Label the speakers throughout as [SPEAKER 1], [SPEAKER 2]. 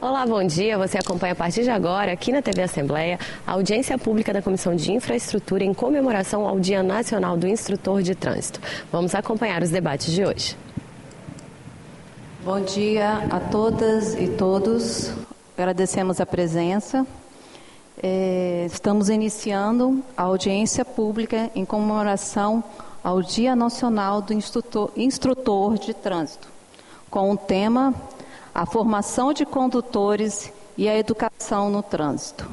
[SPEAKER 1] Olá, bom dia. Você acompanha a partir de agora, aqui na TV Assembleia, a audiência pública da Comissão de Infraestrutura em comemoração ao Dia Nacional do Instrutor de Trânsito. Vamos acompanhar os debates de hoje.
[SPEAKER 2] Bom dia a todas e todos. Agradecemos a presença. Estamos iniciando a audiência pública em comemoração ao Dia Nacional do Instrutor de Trânsito, com o tema a formação de condutores e a educação no trânsito.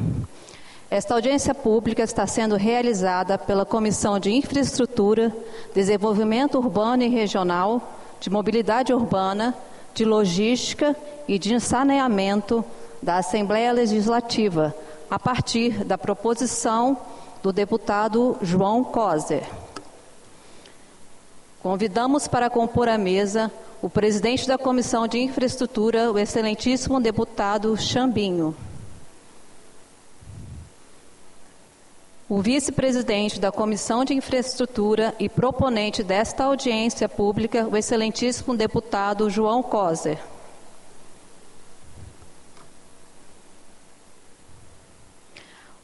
[SPEAKER 2] Esta audiência pública está sendo realizada pela Comissão de Infraestrutura, Desenvolvimento Urbano e Regional, de Mobilidade Urbana, de Logística e de Saneamento da Assembleia Legislativa, a partir da proposição do deputado João Coser. Convidamos para compor a mesa o presidente da Comissão de Infraestrutura, o excelentíssimo deputado Chambinho. O vice-presidente da Comissão de Infraestrutura e proponente desta audiência pública, o excelentíssimo deputado João Coser.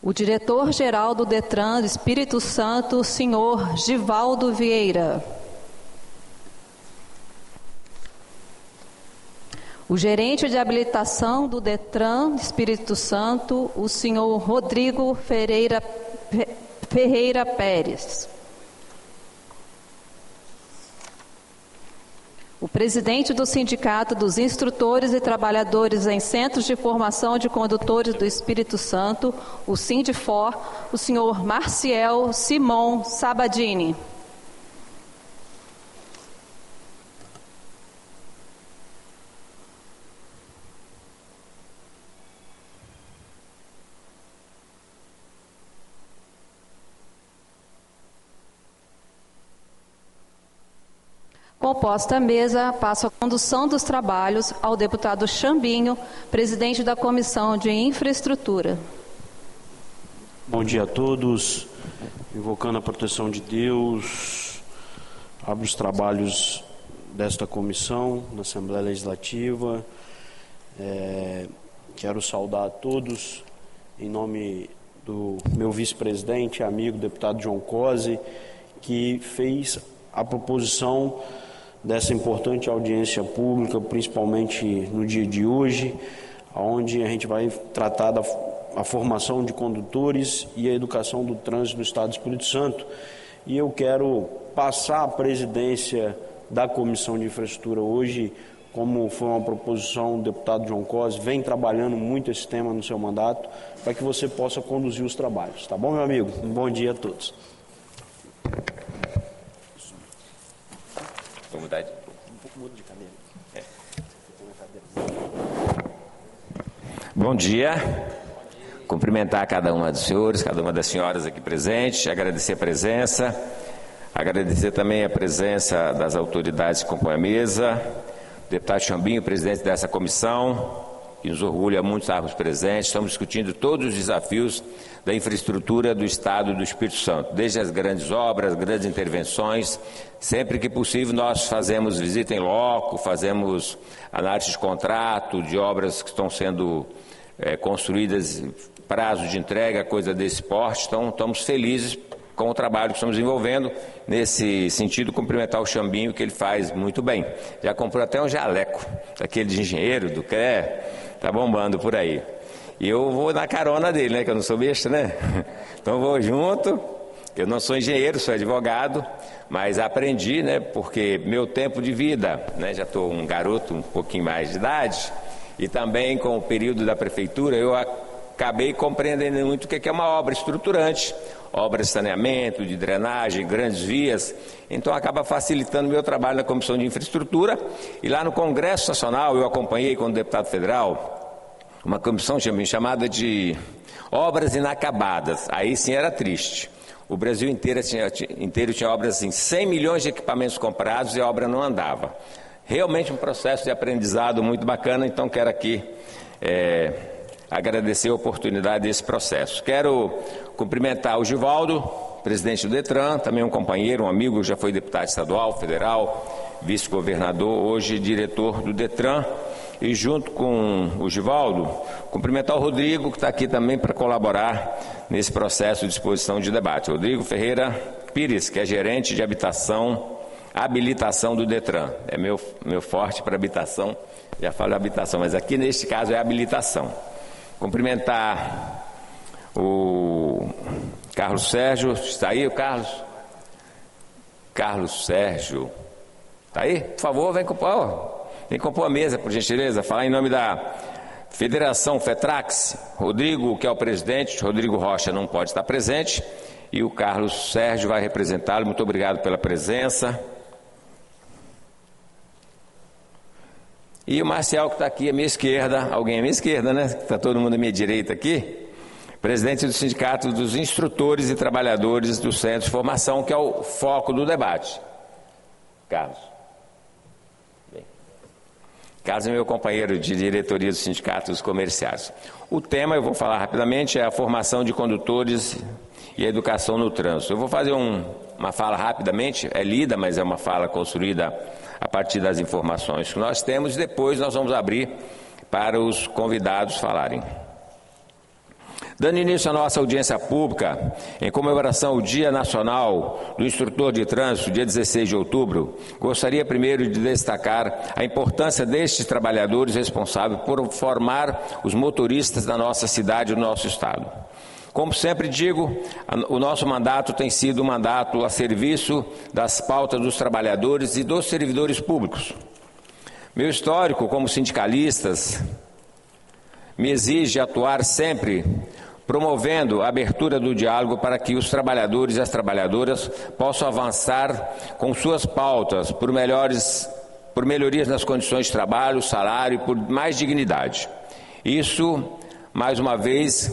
[SPEAKER 2] O diretor-geral do DETRAN do Espírito Santo, o senhor Givaldo Vieira. O gerente de habilitação do DETRAN do Espírito Santo, o senhor Rodrigo Ferreira Pérez. O presidente do Sindicato dos Instrutores e Trabalhadores em Centros de Formação de Condutores do Espírito Santo, o Sindifor, o senhor Marciel Simon Sabadini. Composta a mesa, passo a condução dos trabalhos ao deputado Chambinho, presidente da Comissão de Infraestrutura.
[SPEAKER 3] Bom dia a todos. Invocando a proteção de Deus, abro os trabalhos desta comissão na Assembleia Legislativa. Quero saudar a todos em nome do meu vice-presidente, amigo, deputado João Coser, que fez a proposição dessa importante audiência pública, principalmente no dia de hoje, onde a gente vai tratar da formação de condutores e a educação do trânsito no Estado do Espírito Santo. E eu quero passar a presidência da Comissão de Infraestrutura hoje, como foi uma proposição do deputado João Coser, vem trabalhando muito esse tema no seu mandato, para que você possa conduzir os trabalhos. Tá bom, meu amigo? Um bom dia a todos.
[SPEAKER 4] Vou mudar de...
[SPEAKER 3] Muda de cadeira.
[SPEAKER 4] Bom dia. Cumprimentar cada uma dos senhores, cada uma das senhoras aqui presentes, agradecer a presença, agradecer também a presença das autoridades que compõem a mesa, o deputado Chambinho, presidente dessa comissão, que nos orgulha muito estarmos presentes. Estamos discutindo todos os desafios da infraestrutura do Estado do Espírito Santo, desde as grandes obras, grandes intervenções. Sempre que possível nós fazemos visita em loco, fazemos análise de contrato, de obras que estão sendo construídas, prazo de entrega, coisa desse porte. Então estamos felizes com o trabalho que estamos desenvolvendo. Nesse sentido, cumprimentar o Chambinho, que ele faz muito bem. Já comprou até um jaleco, daquele de engenheiro, do CRE, tá bombando por aí. E eu vou na carona dele, né, que eu não sou besta, né? Então eu vou junto. Eu não sou engenheiro, sou advogado, mas aprendi, né, porque meu tempo de vida, né, já estou um garoto um pouquinho mais de idade, e também com o período da prefeitura, eu acabei compreendendo muito o que é uma obra estruturante, obra de saneamento, de drenagem, grandes vias. Então acaba facilitando o meu trabalho na Comissão de Infraestrutura. E lá no Congresso Nacional eu acompanhei como deputado federal uma comissão chamada de obras inacabadas. Aí sim era triste. O Brasil inteiro tinha obras assim, 100 milhões de equipamentos comprados e a obra não andava. Realmente um processo de aprendizado muito bacana, então quero aqui agradecer a oportunidade desse processo. Quero cumprimentar o Givaldo, presidente do DETRAN, também um companheiro, um amigo, já foi deputado estadual, federal, vice-governador, hoje diretor do DETRAN, e junto com o Givaldo, cumprimentar o Rodrigo, que está aqui também para colaborar nesse processo de exposição de debate. Rodrigo Ferreira Pires, que é gerente de habilitação do DETRAN. É meu forte para habitação, já falo habitação, mas aqui neste caso é habilitação. Cumprimentar o Carlos Sérgio, está aí o Carlos? Carlos Sérgio, está aí? Por favor, vem compor a mesa, por gentileza, falar em nome da Federação FETRAX. Rodrigo, que é o presidente, Rodrigo Rocha não pode estar presente, e o Carlos Sérgio vai representá-lo. Muito obrigado pela presença. E o Marcial, que está aqui à minha esquerda, alguém à minha esquerda, né? Está todo mundo à minha direita aqui. Presidente do Sindicato dos Instrutores e Trabalhadores do Centro de Formação, que é o foco do debate. Carlos. Bem. Carlos é meu companheiro de diretoria dos sindicatos comerciais. O tema, eu vou falar rapidamente, é a formação de condutores e a educação no trânsito. Eu vou fazer uma fala rapidamente, é lida, mas é uma fala construída a partir das informações que nós temos, e depois nós vamos abrir para os convidados falarem. Dando início à nossa audiência pública, em comemoração ao Dia Nacional do Instrutor de Trânsito, dia 16 de outubro, gostaria primeiro de destacar a importância destes trabalhadores responsáveis por formar os motoristas da nossa cidade e do nosso estado. Como sempre digo, o nosso mandato tem sido um mandato a serviço das pautas dos trabalhadores e dos servidores públicos. Meu histórico como sindicalistas me exige atuar sempre promovendo a abertura do diálogo para que os trabalhadores e as trabalhadoras possam avançar com suas pautas por melhorias nas condições de trabalho, salário e por mais dignidade. Isso, mais uma vez,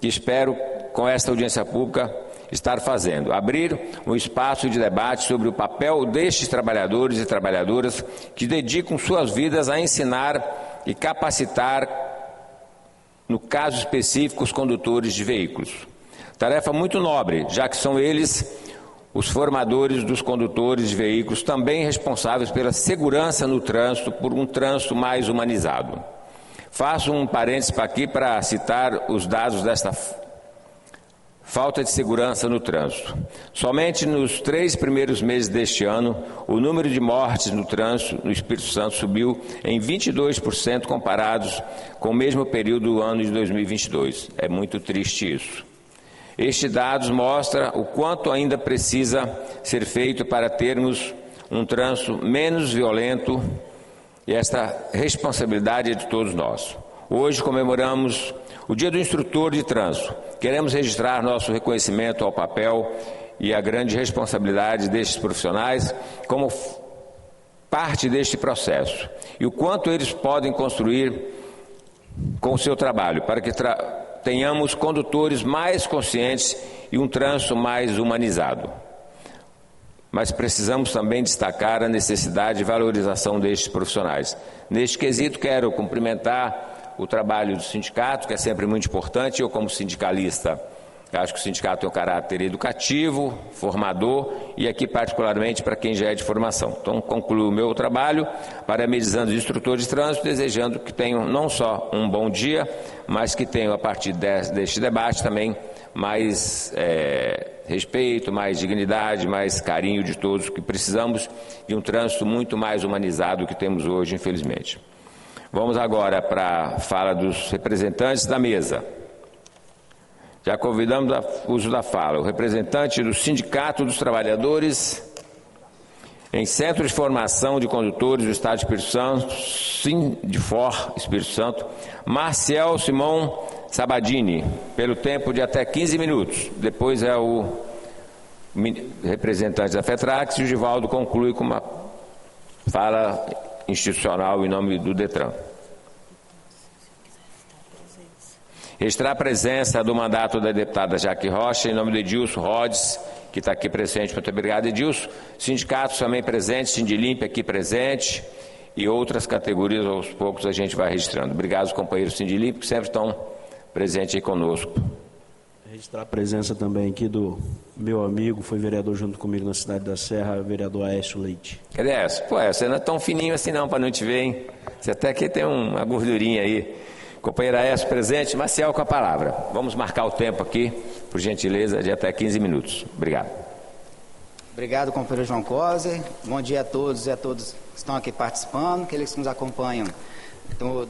[SPEAKER 4] que espero com esta audiência pública estar fazendo. Abrir um espaço de debate sobre o papel destes trabalhadores e trabalhadoras que dedicam suas vidas a ensinar e capacitar, no caso específico, os condutores de veículos. Tarefa muito nobre, já que são eles os formadores dos condutores de veículos, também responsáveis pela segurança no trânsito, por um trânsito mais humanizado. Faço um parênteses aqui para citar os dados desta falta de segurança no trânsito. Somente nos 3 primeiros meses deste ano, o número de mortes no trânsito no Espírito Santo subiu em 22% comparados com o mesmo período do ano de 2022. É muito triste isso. Estes dados mostram o quanto ainda precisa ser feito para termos um trânsito menos violento, e esta responsabilidade é de todos nós. Hoje comemoramos o Dia do Instrutor de Trânsito. Queremos registrar nosso reconhecimento ao papel e à grande responsabilidade destes profissionais como parte deste processo e o quanto eles podem construir com o seu trabalho para que tenhamos condutores mais conscientes e um trânsito mais humanizado. Mas precisamos também destacar a necessidade de valorização destes profissionais. Neste quesito, quero cumprimentar o trabalho do sindicato, que é sempre muito importante. Eu, como sindicalista, acho que o sindicato tem um caráter educativo, formador, e aqui particularmente para quem já é de formação. Então, concluo o meu trabalho parabenizando os instrutores de trânsito, desejando que tenham não só um bom dia, mas que tenham, a partir deste debate, também mais respeito, mais dignidade, mais carinho de todos, que precisamos de um trânsito muito mais humanizado do que temos hoje, infelizmente. Vamos agora para a fala dos representantes da mesa. Já convidamos o uso da fala. O representante do Sindicato dos Trabalhadores em Centro de Formação de Condutores do Estado de Espírito Santo, Sindifor Espírito Santo, Marcial Simão Sabadini, pelo tempo de até 15 minutos. Depois é o representante da FETRAX e o Givaldo conclui com uma fala institucional em nome do DETRAN. Registrar a presença do mandato da deputada Jaque Rocha, em nome do Edilson Rhodes, que está aqui presente. Muito obrigado, Edilson. Sindicatos também presentes, Sindilimp aqui presente, e outras categorias, aos poucos a gente vai registrando. Obrigado aos companheiros Sindilimp, que sempre estão presentes aí conosco.
[SPEAKER 3] Registrar a presença também aqui do meu amigo, foi vereador junto comigo na cidade da Serra, vereador Aécio Leite.
[SPEAKER 4] Cadê Aécio? Pô, você não é tão fininho assim não, para não te ver, hein? Você até aqui tem uma gordurinha aí. Companheiro Aécio presente, Maciel com a palavra. Vamos marcar o tempo aqui, por gentileza, de até 15 minutos. Obrigado.
[SPEAKER 5] Obrigado, companheiro João Cosi. Bom dia a todos e a todos que estão aqui participando, aqueles que nos acompanham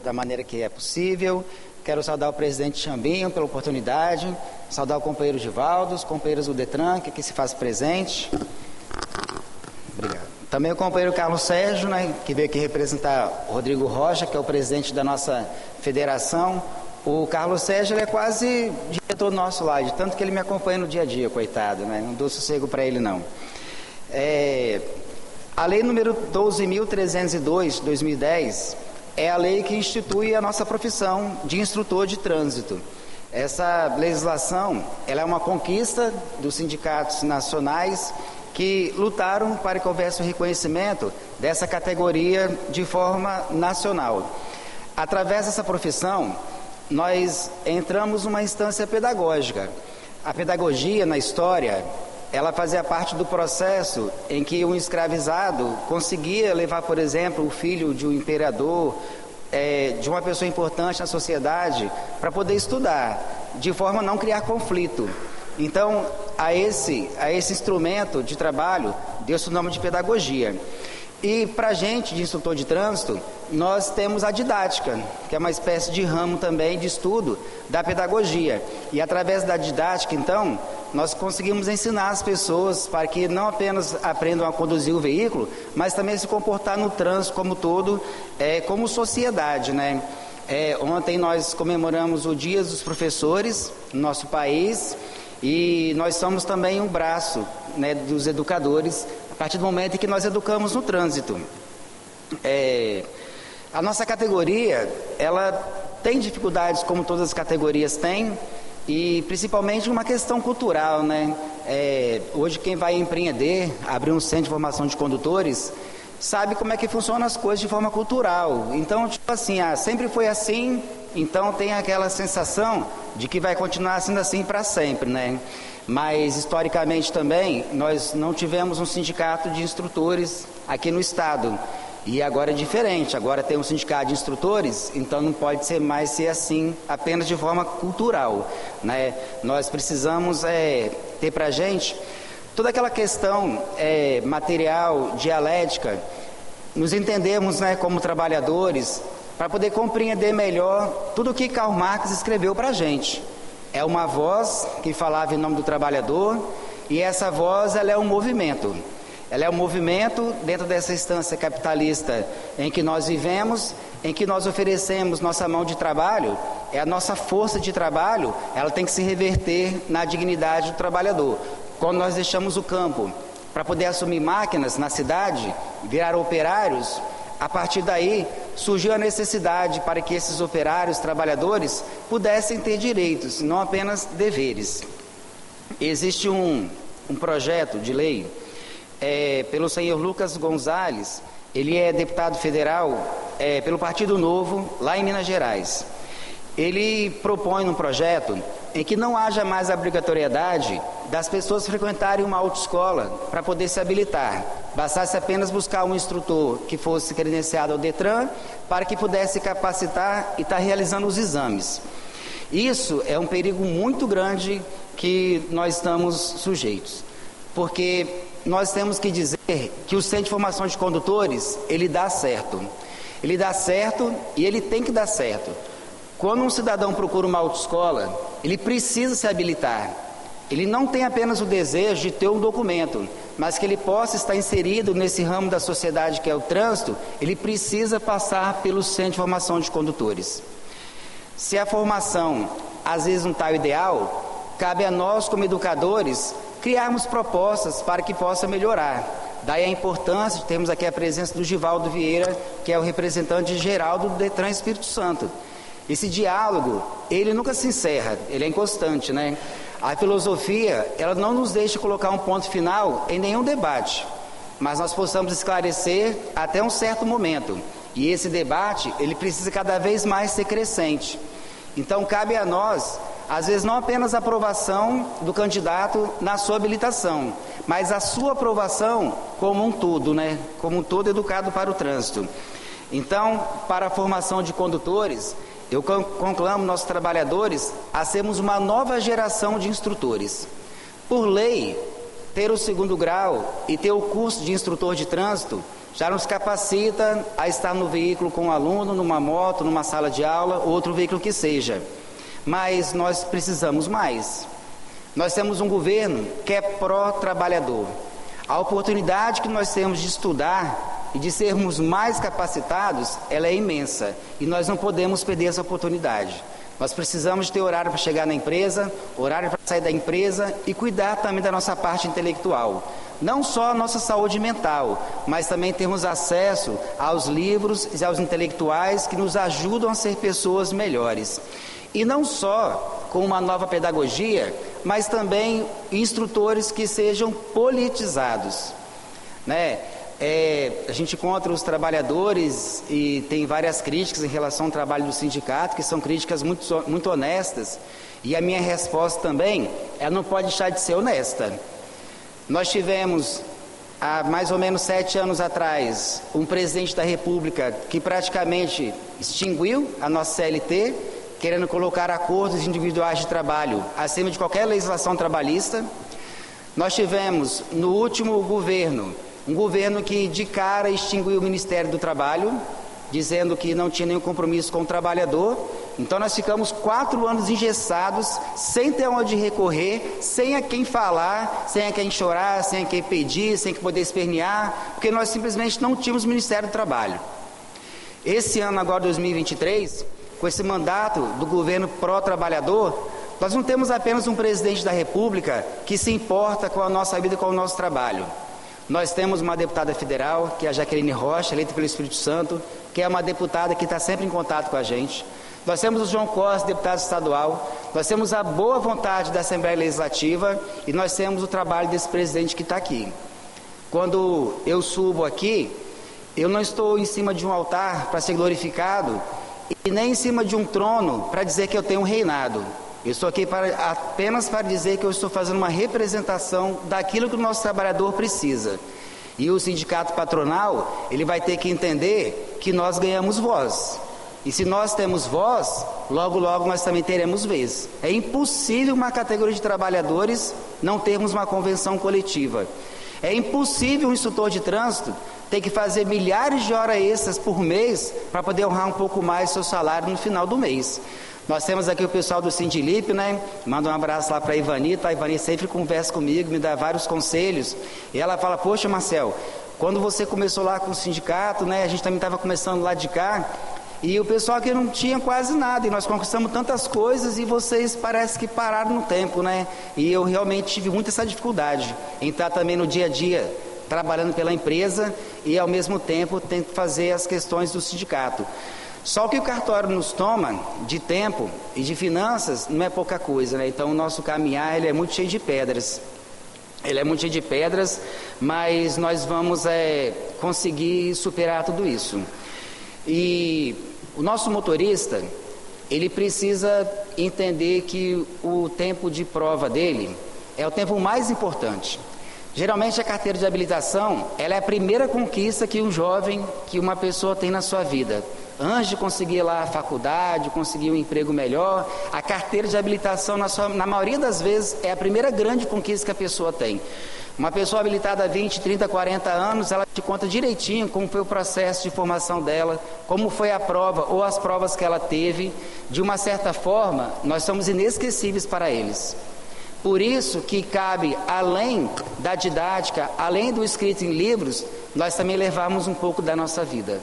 [SPEAKER 5] da maneira que é possível. Quero saudar o presidente Chambinho pela oportunidade, saudar o companheiro Givaldo, os companheiros do Detran, que aqui se faz presente. Obrigado. Também o companheiro Carlos Sérgio, né, que veio aqui representar o Rodrigo Rocha, que é o presidente da nossa federação. O Carlos Sérgio, ele é quase diretor nosso lá, de tanto que ele me acompanha no dia a dia, coitado, né? Não dou sossego para ele, não. A lei número 12.302, 2010, é a lei que institui a nossa profissão de instrutor de trânsito. Essa legislação, ela é uma conquista dos sindicatos nacionais que lutaram para que houvesse o reconhecimento dessa categoria de forma nacional. Através dessa profissão, nós entramos numa instância pedagógica. A pedagogia na história, ela fazia parte do processo em que um escravizado conseguia levar, por exemplo, o filho de um imperador, de uma pessoa importante na sociedade, para poder estudar, de forma a não criar conflito. Então, a esse instrumento de trabalho, deu-se o nome de pedagogia. E para a gente, de instrutor de trânsito, nós temos a didática, que é uma espécie de ramo também de estudo da pedagogia. E através da didática, então, nós conseguimos ensinar as pessoas para que não apenas aprendam a conduzir o veículo, mas também se comportar no trânsito como todo, como sociedade, né? Ontem nós comemoramos o Dia dos Professores no nosso país e nós somos também um braço, né, dos educadores, a partir do momento em que nós educamos no trânsito. A nossa categoria, ela tem dificuldades como todas as categorias têm, e principalmente uma questão cultural, né? Hoje quem vai empreender, abrir um centro de formação de condutores, sabe como é que funcionam as coisas de forma cultural. Então, tipo assim, sempre foi assim, então tem aquela sensação de que vai continuar sendo assim para sempre, né? Mas, historicamente também, nós não tivemos um sindicato de instrutores aqui no estado. E agora é diferente, agora tem um sindicato de instrutores, então não pode mais ser assim, apenas de forma cultural, né? Nós precisamos ter para a gente toda aquela questão material, dialética, nos entendermos, né, como trabalhadores, para poder compreender melhor tudo o que Karl Marx escreveu para a gente. É uma voz que falava em nome do trabalhador, e essa voz, ela é um movimento. Ela é um movimento dentro dessa instância capitalista em que nós vivemos, em que nós oferecemos nossa mão de trabalho, a nossa força de trabalho, ela tem que se reverter na dignidade do trabalhador. Quando nós deixamos o campo para poder assumir máquinas na cidade, virar operários, a partir daí surgiu a necessidade para que esses operários, trabalhadores, pudessem ter direitos, não apenas deveres. Existe um projeto de lei pelo senhor Lucas Gonzalez, ele é deputado federal pelo Partido Novo, lá em Minas Gerais. Ele propõe um projeto em que não haja mais a obrigatoriedade das pessoas frequentarem uma autoescola para poder se habilitar. Bastasse apenas buscar um instrutor que fosse credenciado ao Detran para que pudesse capacitar e estar realizando os exames. Isso é um perigo muito grande que nós estamos sujeitos, porque nós temos que dizer que o Centro de Formação de Condutores, ele dá certo. Ele dá certo e ele tem que dar certo. Quando um cidadão procura uma autoescola, ele precisa se habilitar. Ele não tem apenas o desejo de ter um documento, mas que ele possa estar inserido nesse ramo da sociedade que é o trânsito, ele precisa passar pelo Centro de Formação de Condutores. Se a formação às vezes não está o ideal, cabe a nós como educadores criarmos propostas para que possa melhorar. Daí a importância de termos aqui a presença do Givaldo Vieira, que é o representante geral do Detran Espírito Santo. Esse diálogo, ele nunca se encerra, ele é inconstante, né? A filosofia, ela não nos deixa colocar um ponto final em nenhum debate, mas nós possamos esclarecer até um certo momento. E esse debate, ele precisa cada vez mais ser crescente. Então, cabe a nós às vezes não apenas a aprovação do candidato na sua habilitação, mas a sua aprovação como um todo, né? Como um todo educado para o trânsito. Então, para a formação de condutores, eu conclamo nossos trabalhadores a sermos uma nova geração de instrutores. Por lei, ter o 2º grau e ter o curso de instrutor de trânsito já nos capacita a estar no veículo com um aluno, numa moto, numa sala de aula, ou outro veículo que seja. Mas nós precisamos mais. Nós temos um governo que é pró-trabalhador. A oportunidade que nós temos de estudar e de sermos mais capacitados, ela é imensa. E nós não podemos perder essa oportunidade. Nós precisamos ter horário para chegar na empresa, horário para sair da empresa e cuidar também da nossa parte intelectual. Não só a nossa saúde mental, mas também termos acesso aos livros e aos intelectuais que nos ajudam a ser pessoas melhores. E não só com uma nova pedagogia, mas também instrutores que sejam politizados, né? A gente encontra os trabalhadores e tem várias críticas em relação ao trabalho do sindicato, que são críticas muito honestas, e a minha resposta também, ela não pode deixar de ser honesta. Nós tivemos, há mais ou menos 7 anos atrás, um presidente da República que praticamente extinguiu a nossa CLT, querendo colocar acordos individuais de trabalho acima de qualquer legislação trabalhista. Nós tivemos, no último governo, um governo que de cara extinguiu o Ministério do Trabalho, dizendo que não tinha nenhum compromisso com o trabalhador. Então nós ficamos 4 anos engessados, sem ter onde recorrer, sem a quem falar, sem a quem chorar, sem a quem pedir, sem poder espernear, porque nós simplesmente não tínhamos Ministério do Trabalho. Esse ano agora, 2023, com esse mandato do governo pró-trabalhador, nós não temos apenas um presidente da República que se importa com a nossa vida e com o nosso trabalho. Nós temos uma deputada federal, que é a Jaqueline Rocha, eleita pelo Espírito Santo, que é uma deputada que está sempre em contato com a gente. Nós temos o João Costa, deputado estadual. Nós temos a boa vontade da Assembleia Legislativa e nós temos o trabalho desse presidente que está aqui. Quando eu subo aqui, eu não estou em cima de um altar para ser glorificado e nem em cima de um trono para dizer que eu tenho um reinado. Eu estou aqui apenas para dizer que eu estou fazendo uma representação daquilo que o nosso trabalhador precisa. E o sindicato patronal, ele vai ter que entender que nós ganhamos voz. E se nós temos voz, logo, logo nós também teremos vez. É impossível uma categoria de trabalhadores não termos uma convenção coletiva. É impossível um instrutor de trânsito ter que fazer milhares de horas extras por mês para poder honrar um pouco mais seu salário no final do mês. Nós temos aqui o pessoal do Sindilip, né? Manda um abraço lá para a Ivanita. A Ivanita sempre conversa comigo, me dá vários conselhos. E ela fala, poxa, Marcel, quando você começou lá com o sindicato, né? A gente também estava começando lá de cá. E o pessoal aqui não tinha quase nada. E nós conquistamos tantas coisas e vocês parece que pararam no tempo, né? E eu realmente tive muita essa dificuldade em estar também no dia a dia, trabalhando pela empresa e ao mesmo tempo tento fazer as questões do sindicato. Só que o cartório nos toma de tempo e de finanças não é pouca coisa, né? Então o nosso caminhar ele é muito cheio de pedras. Ele é muito cheio de pedras, mas nós vamos conseguir superar tudo isso. E o nosso motorista, ele precisa entender que o tempo de prova dele é o tempo mais importante. Geralmente a carteira de habilitação, ela é a primeira conquista que um jovem, que uma pessoa tem na sua vida. Antes de conseguir lá a faculdade, conseguir um emprego melhor, a carteira de habilitação, na maioria das vezes, é a primeira grande conquista que a pessoa tem. Uma pessoa habilitada há 20, 30, 40 anos, ela te conta direitinho como foi o processo de formação dela, como foi a prova ou as provas que ela teve. De uma certa forma, nós somos inesquecíveis para eles. Por isso que cabe, além da didática, além do escrito em livros, nós também levarmos um pouco da nossa vida.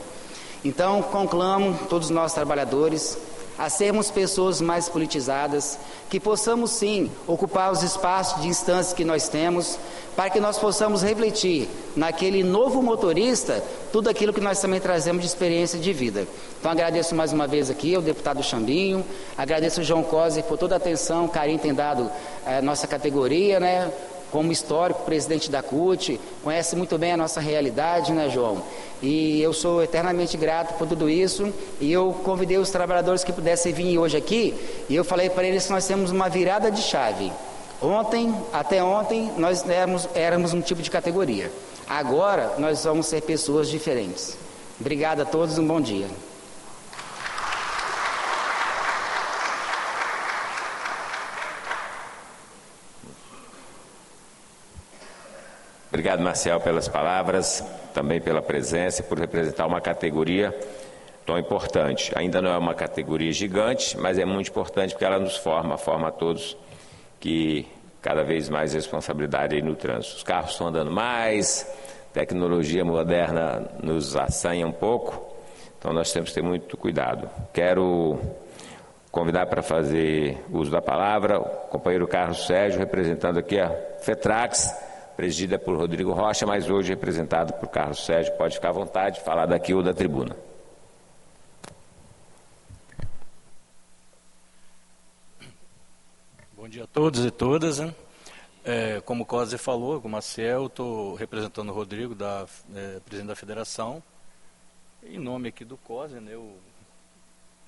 [SPEAKER 5] Então, conclamo todos nós trabalhadores a sermos pessoas mais politizadas, que possamos sim ocupar os espaços de instância que nós temos, para que nós possamos refletir naquele novo motorista tudo aquilo que nós também trazemos de experiência de vida. Então agradeço mais uma vez aqui ao deputado Xambinho, agradeço ao João Cosi por toda a atenção, carinho que tem dado à nossa categoria, né? como histórico presidente da CUT, conhece muito bem a nossa realidade, né, João? E eu sou eternamente grato por tudo isso, e eu convidei os trabalhadores que pudessem vir hoje aqui, e eu falei para eles que nós temos uma virada de chave. Até ontem, nós éramos um tipo de categoria. Agora, nós vamos ser pessoas diferentes. Obrigado a todos, um bom dia.
[SPEAKER 4] Obrigado, Marcial, pelas palavras, também pela presença e por representar uma categoria tão importante. Ainda não é uma categoria gigante, mas é muito importante porque ela nos forma a todos que cada vez mais responsabilidade aí no trânsito. Os carros estão andando mais, tecnologia moderna nos assanha um pouco, então nós temos que ter muito cuidado. Quero convidar para fazer uso da palavra o companheiro Carlos Sérgio, representando aqui a FETRAX, presidida por Rodrigo Rocha, mas hoje representado por Carlos Sérgio. Pode ficar à vontade, falar daqui ou da tribuna.
[SPEAKER 6] Bom dia a todos e todas. Né? Como o Cosi falou, como o Maciel, estou representando o Rodrigo, presidente da federação. Em nome aqui do Cosi, né, eu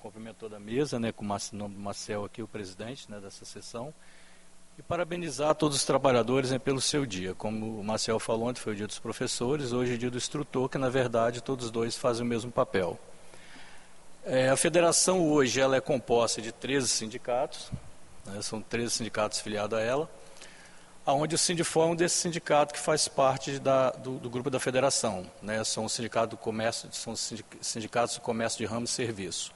[SPEAKER 6] cumprimento toda a mesa, né, com o nome do Maciel aqui, o presidente, né, dessa sessão. E parabenizar todos os trabalhadores, né, pelo seu dia. Como o Marcel falou, ontem foi o dia dos professores, hoje é o dia do instrutor, que na verdade todos dois fazem o mesmo papel. A federação hoje ela é composta de 13 sindicatos, né, são 13 sindicatos filiados a ela, onde o Sindifor é um desse sindicato que faz parte do grupo da federação. Né, são os sindicatos do comércio, são sindicatos do comércio de ramo e serviço.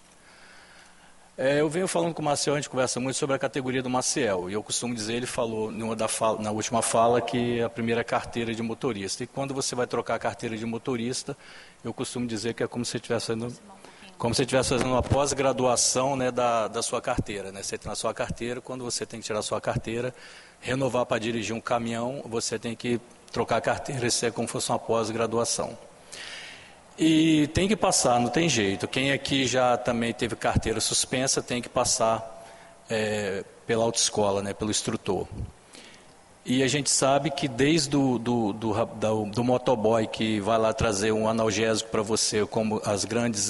[SPEAKER 6] Eu venho falando com o Maciel, a gente conversa muito sobre a categoria do Maciel, e eu costumo dizer, ele falou na última fala que é a primeira carteira de motorista, e quando você vai trocar a carteira de motorista, eu costumo dizer que é como se você estivesse fazendo uma pós-graduação, né, da sua carteira, né? Você tem na sua carteira, quando você tem que tirar a sua carteira, renovar para dirigir um caminhão, você tem que trocar a carteira, isso é como se fosse uma pós-graduação. E tem que passar, não tem jeito. Quem aqui já também teve carteira suspensa tem que passar pela autoescola, né, pelo instrutor. E a gente sabe que desde do motoboy que vai lá trazer um analgésico para você, como as grandes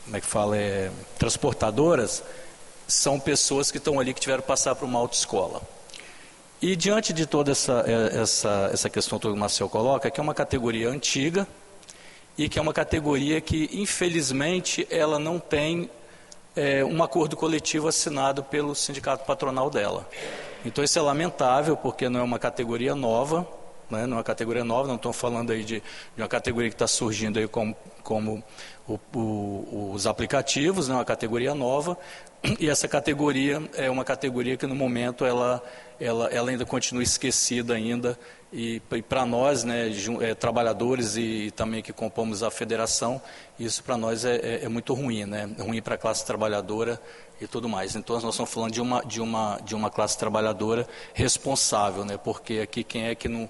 [SPEAKER 6] como é que fala, transportadoras, são pessoas que estão ali que tiveram que passar por uma autoescola. E diante de toda essa questão que o Marcel coloca, que é uma categoria antiga e que é uma categoria que, infelizmente, ela não tem um acordo coletivo assinado pelo sindicato patronal dela. Então isso é lamentável, porque não é uma categoria nova, né? Não é uma categoria nova, não estou falando aí de uma categoria que está surgindo aí como os aplicativos, né? Uma categoria nova, e essa categoria é uma categoria que no momento ela ainda continua esquecida ainda, e para nós, né, trabalhadores e também que compomos a federação, isso para nós é muito ruim, né? É ruim para a classe trabalhadora e tudo mais. Então nós estamos falando de uma classe trabalhadora responsável, né? Porque aqui quem é que não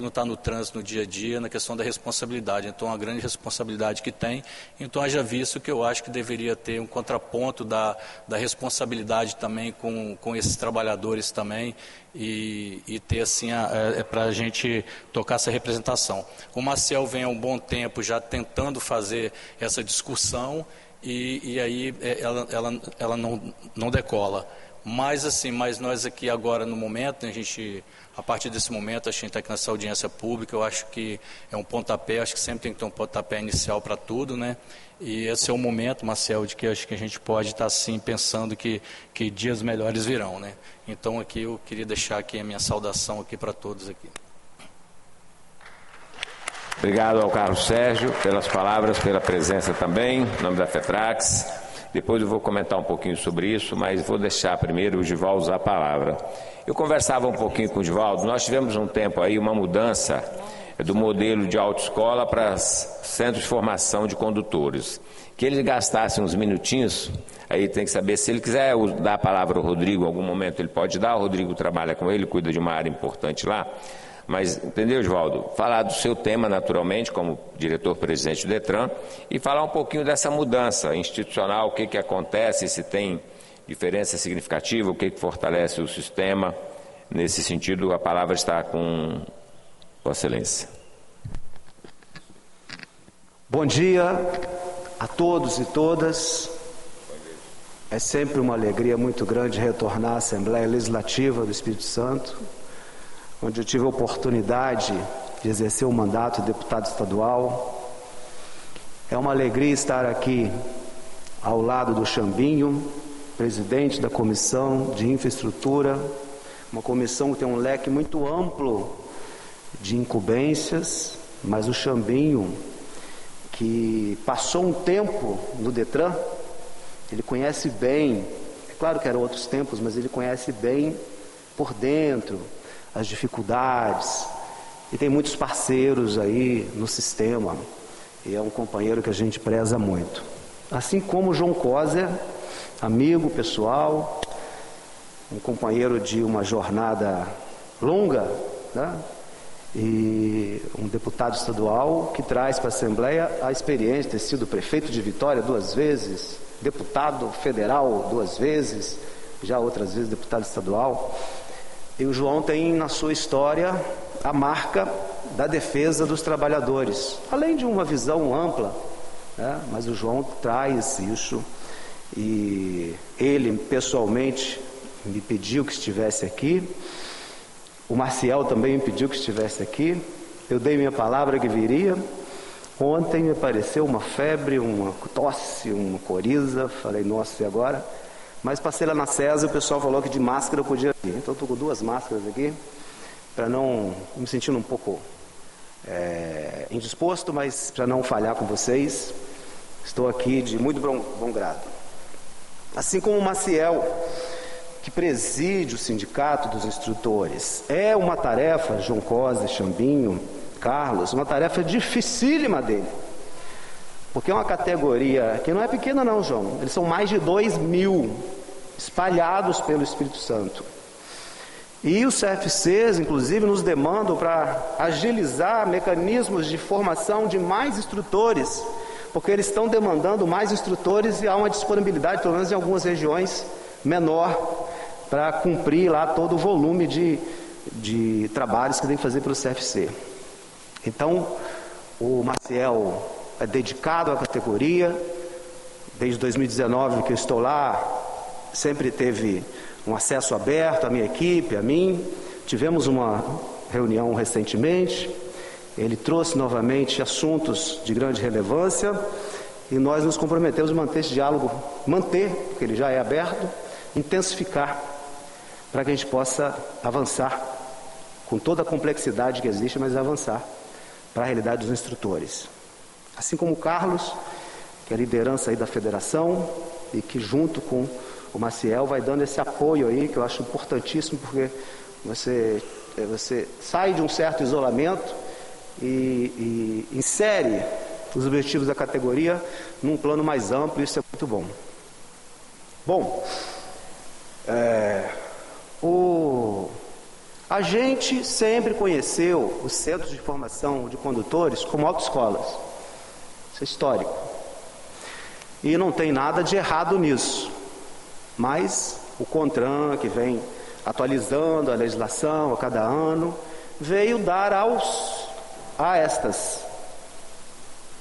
[SPEAKER 6] está no trânsito no dia a dia, na questão da responsabilidade. Então, a grande responsabilidade que tem. Então, haja visto que eu acho que deveria ter um contraponto da responsabilidade também com esses trabalhadores também e ter, assim, para a gente tocar essa representação. O Marcel vem há um bom tempo já tentando fazer essa discussão e aí ela não decola. Mas nós aqui agora no momento, né, a partir desse momento, a gente está aqui nessa audiência pública, eu acho que é um pontapé, acho que sempre tem que ter um pontapé inicial para tudo, né? E esse é o momento, Marcel, de que acho que a gente pode estar sim pensando que dias melhores virão, né? Então aqui eu queria deixar aqui a minha saudação aqui para todos aqui.
[SPEAKER 4] Obrigado ao Carlos Sérgio pelas palavras, pela presença também, em nome da FETRAX. Depois eu vou comentar um pouquinho sobre isso, mas vou deixar primeiro o Givaldo usar a palavra. Eu conversava um pouquinho com o Givaldo, nós tivemos um tempo aí uma mudança do modelo de autoescola para centros de formação de condutores. Que ele gastasse uns minutinhos, aí tem que saber, se ele quiser dar a palavra ao Rodrigo, em algum momento ele pode dar, o Rodrigo trabalha com ele, cuida de uma área importante lá. Mas, entendeu, Givaldo? Falar do seu tema, naturalmente, como diretor-presidente do Detran, e falar um pouquinho dessa mudança institucional, o que acontece, se tem diferença significativa, o que fortalece o sistema. Nesse sentido, a palavra está com Vossa Excelência.
[SPEAKER 7] Bom dia a todos e todas. É sempre uma alegria muito grande retornar à Assembleia Legislativa do Espírito Santo, onde eu tive a oportunidade de exercer o mandato de deputado estadual. É uma alegria estar aqui ao lado do Chambinho, presidente da Comissão de Infraestrutura, uma comissão que tem um leque muito amplo de incumbências, mas o Chambinho, que passou um tempo no Detran, ele conhece bem, é claro que eram outros tempos, mas ele conhece bem por dentro as dificuldades, e tem muitos parceiros aí no sistema, e é um companheiro que a gente preza muito. Assim como o João Coser, amigo pessoal, um companheiro de uma jornada longa, né? E um deputado estadual que traz para a Assembleia a experiência de ter sido prefeito de Vitória 2 vezes, deputado federal 2 vezes, já outras vezes deputado estadual. E o João tem na sua história a marca da defesa dos trabalhadores, além de uma visão ampla, né? Mas o João traz isso, e ele pessoalmente me pediu que estivesse aqui. O Marcial também me pediu que estivesse aqui. Eu dei minha palavra que viria. Ontem me apareceu uma febre, uma tosse, uma coriza. Falei, nossa, e agora? Mas passei lá na César, o pessoal falou que de máscara eu podia vir. Então estou com 2 máscaras aqui, para não me sentindo um pouco indisposto, mas para não falhar com vocês. Estou aqui de muito bom grado. Assim como o Maciel, que preside o Sindicato dos Instrutores. É uma tarefa, João Coser, Chambinho, Carlos, uma tarefa dificílima dele. Porque é uma categoria que não é pequena não, João. Eles são mais de 2.000 espalhados pelo Espírito Santo. E os CFCs, inclusive, nos demandam para agilizar mecanismos de formação de mais instrutores, porque eles estão demandando mais instrutores e há uma disponibilidade, pelo menos em algumas regiões, menor, para cumprir lá todo o volume de trabalhos que tem que fazer pelo CFC. Então, o Maciel é dedicado à categoria. Desde 2019 que eu estou lá, sempre teve um acesso aberto à minha equipe, a mim. Tivemos uma reunião recentemente, ele trouxe novamente assuntos de grande relevância e nós nos comprometemos a manter esse diálogo, porque ele já é aberto, intensificar, para que a gente possa avançar com toda a complexidade que existe, mas avançar para a realidade dos instrutores. Assim como o Carlos, que é a liderança aí da federação e que junto com o Maciel vai dando esse apoio aí, que eu acho importantíssimo, porque você sai de um certo isolamento e insere os objetivos da categoria num plano mais amplo, e isso é muito bom. Bom, a gente sempre conheceu os centros de formação de condutores como autoescolas. Isso é histórico. E não tem nada de errado nisso. Mas o CONTRAN, que vem atualizando a legislação a cada ano, veio dar a estas,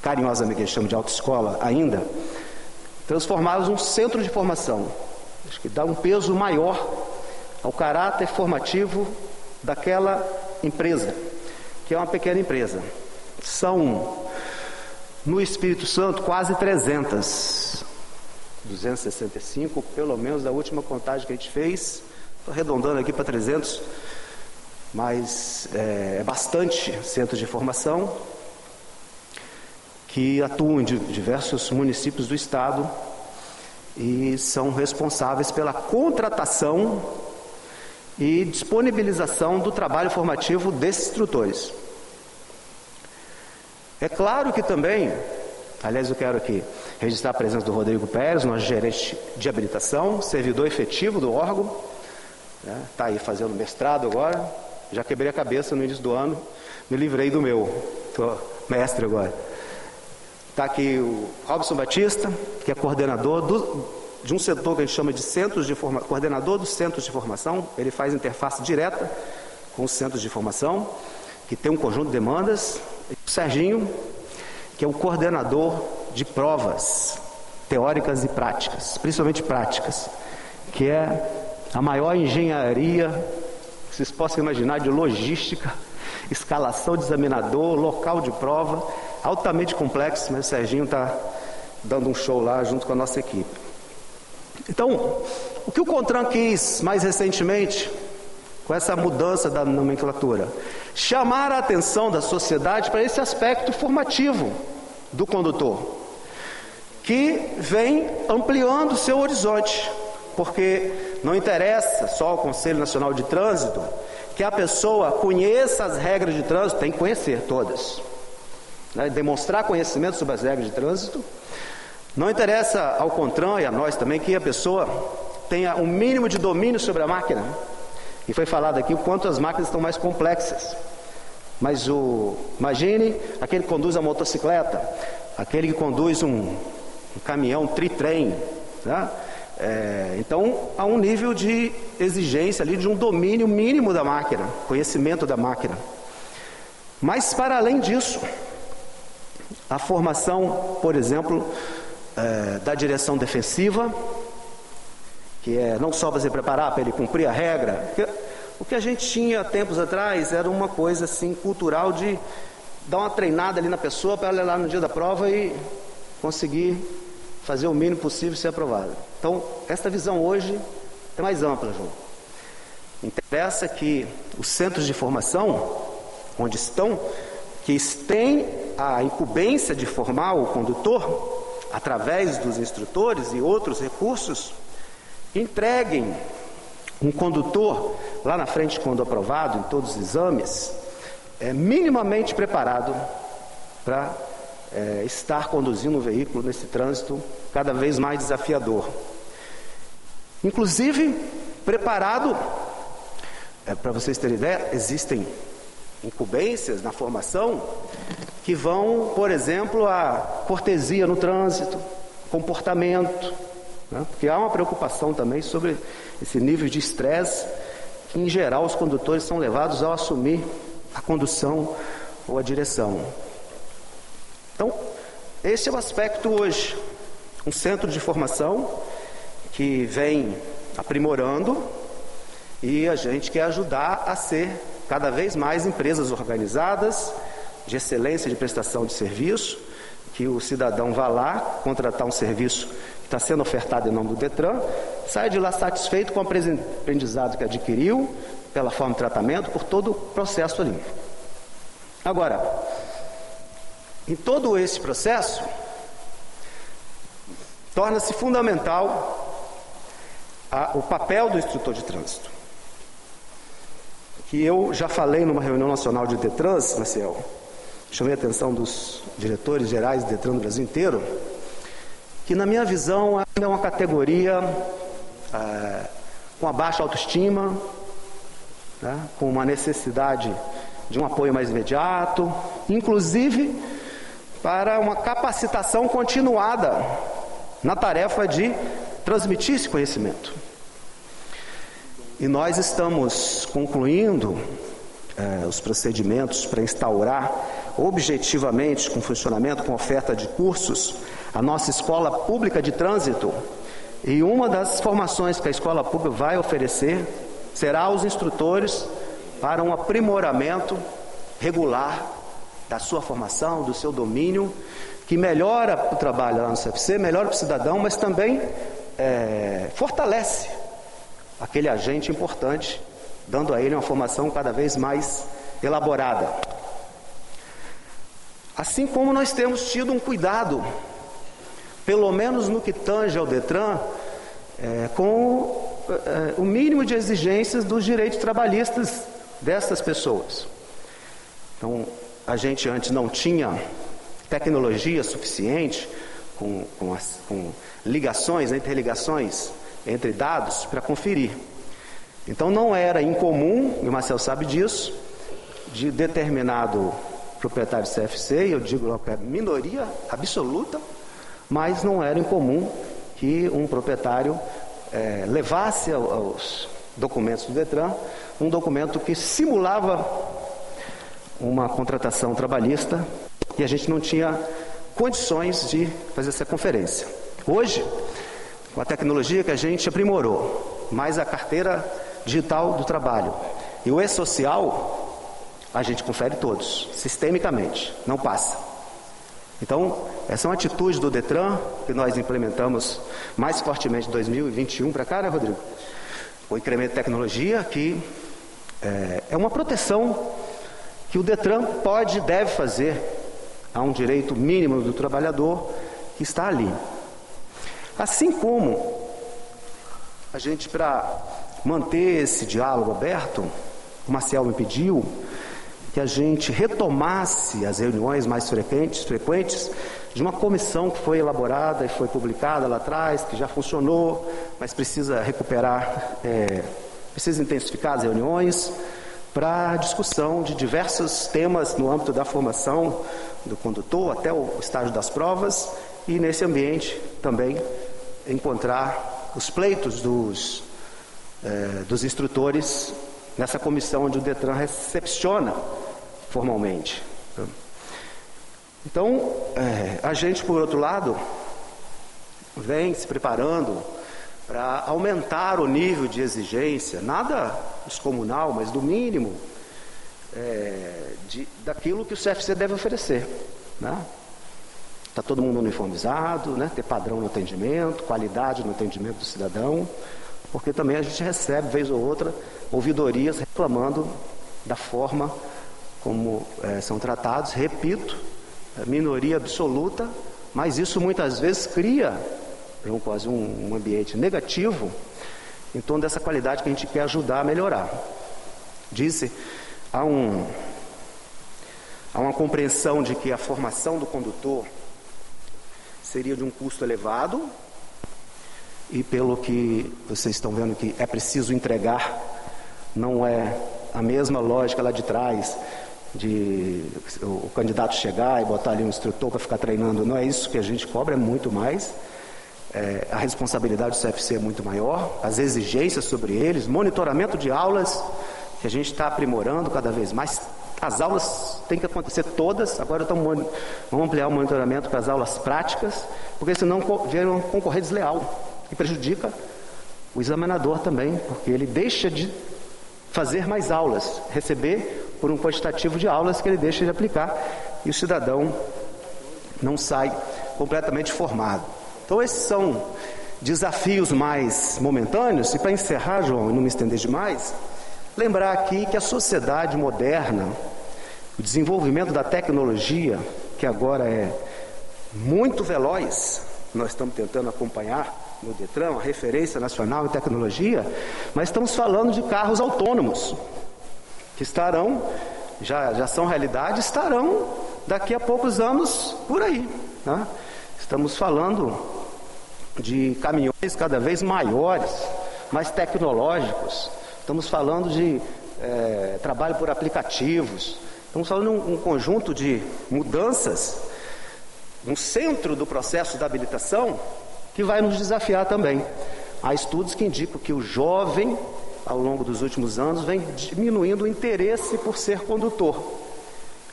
[SPEAKER 7] carinhosamente que a gente chama de autoescola ainda, transformá-los num centro de formação. Acho que dá um peso maior ao caráter formativo daquela empresa, que é uma pequena empresa. São, no Espírito Santo, quase 265, pelo menos da última contagem que a gente fez. Estou arredondando aqui para 300, mas é bastante centros de formação que atuam em diversos municípios do estado e são responsáveis pela contratação e disponibilização do trabalho formativo desses instrutores. É claro que também, aliás, eu quero aqui registrar a presença do Rodrigo Pérez, nosso gerente de habilitação, servidor efetivo do órgão, está aí fazendo mestrado agora, já quebrei a cabeça no início do ano, me livrei do meu, estou mestre agora. Está aqui o Robson Batista, que é coordenador de um setor que a gente chama de centros de formação, coordenador dos centros de formação. Ele faz interface direta com os centros de formação, que tem um conjunto de demandas. O Serginho, que é o coordenador de provas teóricas e práticas, principalmente práticas, que é a maior engenharia que vocês possam imaginar de logística, escalação de examinador, local de prova, altamente complexo, mas o Serginho está dando um show lá junto com a nossa equipe. Então, o que o CONTRAN quis mais recentemente, com essa mudança da nomenclatura? Chamar a atenção da sociedade para esse aspecto formativo do condutor, que vem ampliando o seu horizonte, porque não interessa só ao Conselho Nacional de Trânsito que a pessoa conheça as regras de trânsito, tem que conhecer todas, né? Demonstrar conhecimento sobre as regras de trânsito. Não interessa ao CONTRAN e a nós também que a pessoa tenha um mínimo de domínio sobre a máquina, e foi falado aqui o quanto as máquinas estão mais complexas. Mas imagine aquele que conduz a motocicleta, aquele que conduz um caminhão tritrem, né? Então há um nível de exigência ali de um domínio mínimo da máquina, conhecimento da máquina. Mas para além disso, a formação, por exemplo, da direção defensiva, que é não só você preparar para ele cumprir a regra, porque o que a gente tinha tempos atrás era uma coisa assim cultural de dar uma treinada ali na pessoa para ela ir lá no dia da prova e conseguir fazer o mínimo possível e ser aprovada. Então, esta visão hoje é mais ampla, João. Interessa que os centros de formação, onde estão, que têm a incumbência de formar o condutor, através dos instrutores e outros recursos, entreguem um condutor lá na frente, quando aprovado em todos os exames, minimamente preparado para estar conduzindo um veículo nesse trânsito cada vez mais desafiador. Inclusive, preparado, para vocês terem ideia, existem incumbências na formação que vão, por exemplo, a cortesia no trânsito, comportamento, né? Porque há uma preocupação também sobre esse nível de estresse que, em geral, os condutores são levados ao assumir a condução ou a direção. Então, esse é o aspecto hoje. Um centro de formação que vem aprimorando, e a gente quer ajudar a ser cada vez mais empresas organizadas, de excelência de prestação de serviço, que o cidadão vá lá contratar um serviço que está sendo ofertado em nome do Detran, sai de lá satisfeito com o aprendizado que adquiriu, pela forma de tratamento, por todo o processo ali. Agora, em todo esse processo, torna-se fundamental o papel do instrutor de trânsito, que eu já falei numa reunião nacional de Detrans, Marcel, chamei a atenção dos diretores gerais de Detran do Brasil inteiro, que na minha visão ainda é uma categoria com a baixa autoestima, né, com uma necessidade de um apoio mais imediato, inclusive para uma capacitação continuada na tarefa de transmitir esse conhecimento. E nós estamos concluindo os procedimentos para instaurar objetivamente, com funcionamento, com oferta de cursos, a nossa Escola Pública de Trânsito. E uma das formações que a Escola Pública vai oferecer será aos instrutores para um aprimoramento regular da sua formação, do seu domínio, que melhora o trabalho lá no CFC, melhora para o cidadão, mas também fortalece aquele agente importante, dando a ele uma formação cada vez mais elaborada. Assim como nós temos tido um cuidado, pelo menos no que tange ao Detran, com o mínimo de exigências dos direitos trabalhistas dessas pessoas. Então, a gente antes não tinha tecnologia suficiente com ligações, interligações entre dados para conferir. Então não era incomum, e o Marcel sabe disso, de determinado proprietário de CFC, e eu digo logo que é minoria absoluta, mas não era incomum que um proprietário levasse aos documentos do Detran um documento que simulava uma contratação trabalhista e a gente não tinha condições de fazer essa conferência. Hoje, com a tecnologia que a gente aprimorou, mais a carteira digital do trabalho e o e-social, a gente confere todos, sistemicamente, não passa. Então, essa é uma atitude do Detran que nós implementamos mais fortemente em 2021 para cá, né, Rodrigo? O incremento de tecnologia que é uma proteção que o Detran pode e deve fazer a um direito mínimo do trabalhador que está ali. Assim como a gente, para manter esse diálogo aberto, o Marcial me pediu que a gente retomasse as reuniões mais frequentes de uma comissão que foi elaborada e foi publicada lá atrás, que já funcionou, mas precisa recuperar, precisa intensificar as reuniões para discussão de diversos temas no âmbito da formação do condutor até o estágio das provas e nesse ambiente também encontrar os pleitos dos instrutores nessa comissão onde o Detran recepciona formalmente. Então, a gente, por outro lado, vem se preparando para aumentar o nível de exigência, nada descomunal, mas do mínimo daquilo que o CFC deve oferecer, né? Está todo mundo uniformizado, né? Ter padrão no atendimento, qualidade no atendimento do cidadão, porque também a gente recebe, vez ou outra, ouvidorias reclamando da forma como são tratados. Repito, minoria absoluta, mas isso muitas vezes cria quase um ambiente negativo em torno dessa qualidade que a gente quer ajudar a melhorar. Há uma compreensão de que a formação do condutor seria de um custo elevado e, pelo que vocês estão vendo que é preciso entregar, não é a mesma lógica lá de trás de o candidato chegar e botar ali um instrutor para ficar treinando. Não é isso que a gente cobra, é muito mais. A responsabilidade do CFC é muito maior, as exigências sobre eles, monitoramento de aulas que a gente está aprimorando cada vez mais. As aulas têm que acontecer todas, agora vamos ampliar o monitoramento para as aulas práticas, porque senão vira um concorrer desleal e prejudica o examinador também, porque ele deixa de fazer mais aulas, receber por um quantitativo de aulas que ele deixa de aplicar e o cidadão não sai completamente formado. Então esses são desafios mais momentâneos. E para encerrar, João, e não me estender demais, lembrar aqui que a sociedade moderna, o desenvolvimento da tecnologia, que agora é muito veloz, nós estamos tentando acompanhar no Detran, a referência nacional em tecnologia, mas estamos falando de carros autônomos, que estarão, já são realidade, estarão daqui a poucos anos por aí, né? Estamos falando de caminhões cada vez maiores, mais tecnológicos. Estamos falando de trabalho por aplicativos. Estamos falando de um conjunto de mudanças no centro do processo da habilitação que vai nos desafiar também. Há estudos que indicam que o jovem, ao longo dos últimos anos, vem diminuindo o interesse por ser condutor,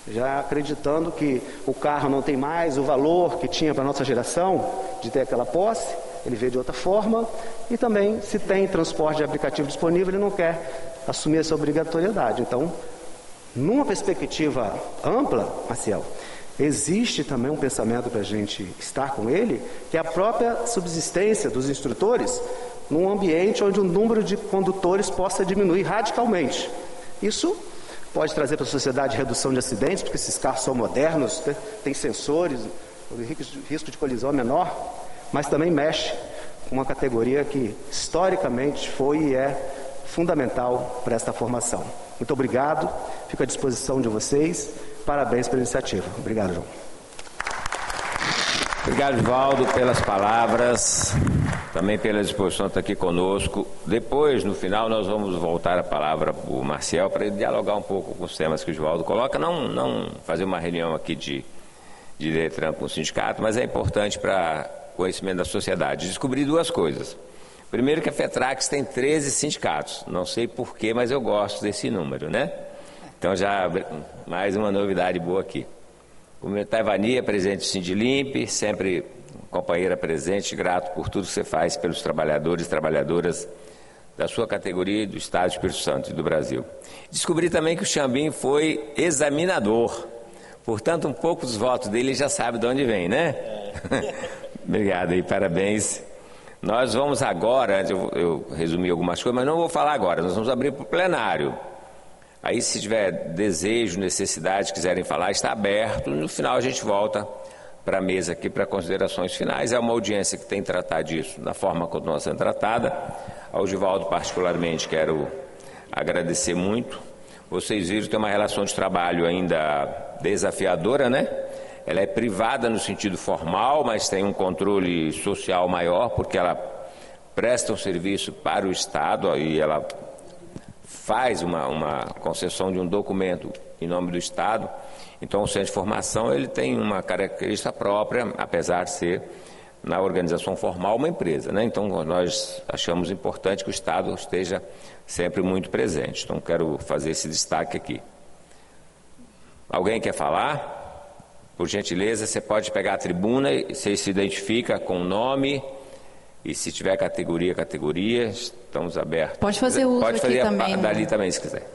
[SPEAKER 7] já acreditando que o carro não tem mais o valor que tinha para a nossa geração de ter aquela posse, ele vê de outra forma, e também, se tem transporte de aplicativo disponível, ele não quer assumir essa obrigatoriedade. Então, numa perspectiva ampla, Marcial, existe também um pensamento para a gente estar com ele, que é a própria subsistência dos instrutores num ambiente onde o número de condutores possa diminuir radicalmente. Isso pode trazer para a sociedade redução de acidentes, porque esses carros são modernos, tem sensores, o risco de colisão é menor, mas também mexe com uma categoria que historicamente foi e é fundamental para esta formação. Muito obrigado, fico à disposição de vocês, parabéns pela iniciativa. Obrigado, João.
[SPEAKER 4] Obrigado, Valdo, pelas palavras, também pela disposição de estar aqui conosco. Depois, no final, nós vamos voltar a palavra para o Marcial para ele dialogar um pouco com os temas que o Valdo coloca, não fazer uma reunião aqui de Detran com o sindicato, mas é importante para conhecimento da sociedade. Descobri duas coisas. Primeiro, que a FETRAX tem 13 sindicatos. Não sei porquê, mas eu gosto desse número, né? Então, já mais uma novidade boa aqui. Cumprimentar a Ivania, presidente do Sindilimp, sempre companheira presente, grato por tudo que você faz pelos trabalhadores e trabalhadoras da sua categoria, do Estado do Espírito Santo e do Brasil. Descobri também que o Xambim foi examinador. Portanto, um pouco dos votos dele já sabe de onde vem, né? Obrigado e parabéns. Nós vamos agora, eu resumi algumas coisas, mas não vou falar agora, nós vamos abrir para o plenário. Aí, se tiver desejo, necessidade, quiserem falar, está aberto. No final, a gente volta para a mesa aqui para considerações finais. É uma audiência que tem que tratar disso da forma como está sendo tratada. Ao Givaldo, particularmente, quero agradecer muito. Vocês viram que tem uma relação de trabalho ainda desafiadora, né? Ela é privada no sentido formal, mas tem um controle social maior, porque ela presta um serviço para o Estado e ela faz uma concessão de um documento em nome do Estado. Então, o Centro de Formação ele tem uma característica própria, apesar de ser, na organização formal, uma empresa, né? Então, nós achamos importante que o Estado esteja sempre muito presente. Então, quero fazer esse destaque aqui. Alguém quer falar? Por gentileza, você pode pegar a tribuna, você se identifica com o nome e, se tiver categoria, estamos abertos.
[SPEAKER 2] Pode fazer uso
[SPEAKER 4] pode fazer
[SPEAKER 2] aqui também.
[SPEAKER 4] Dali também, se quiser.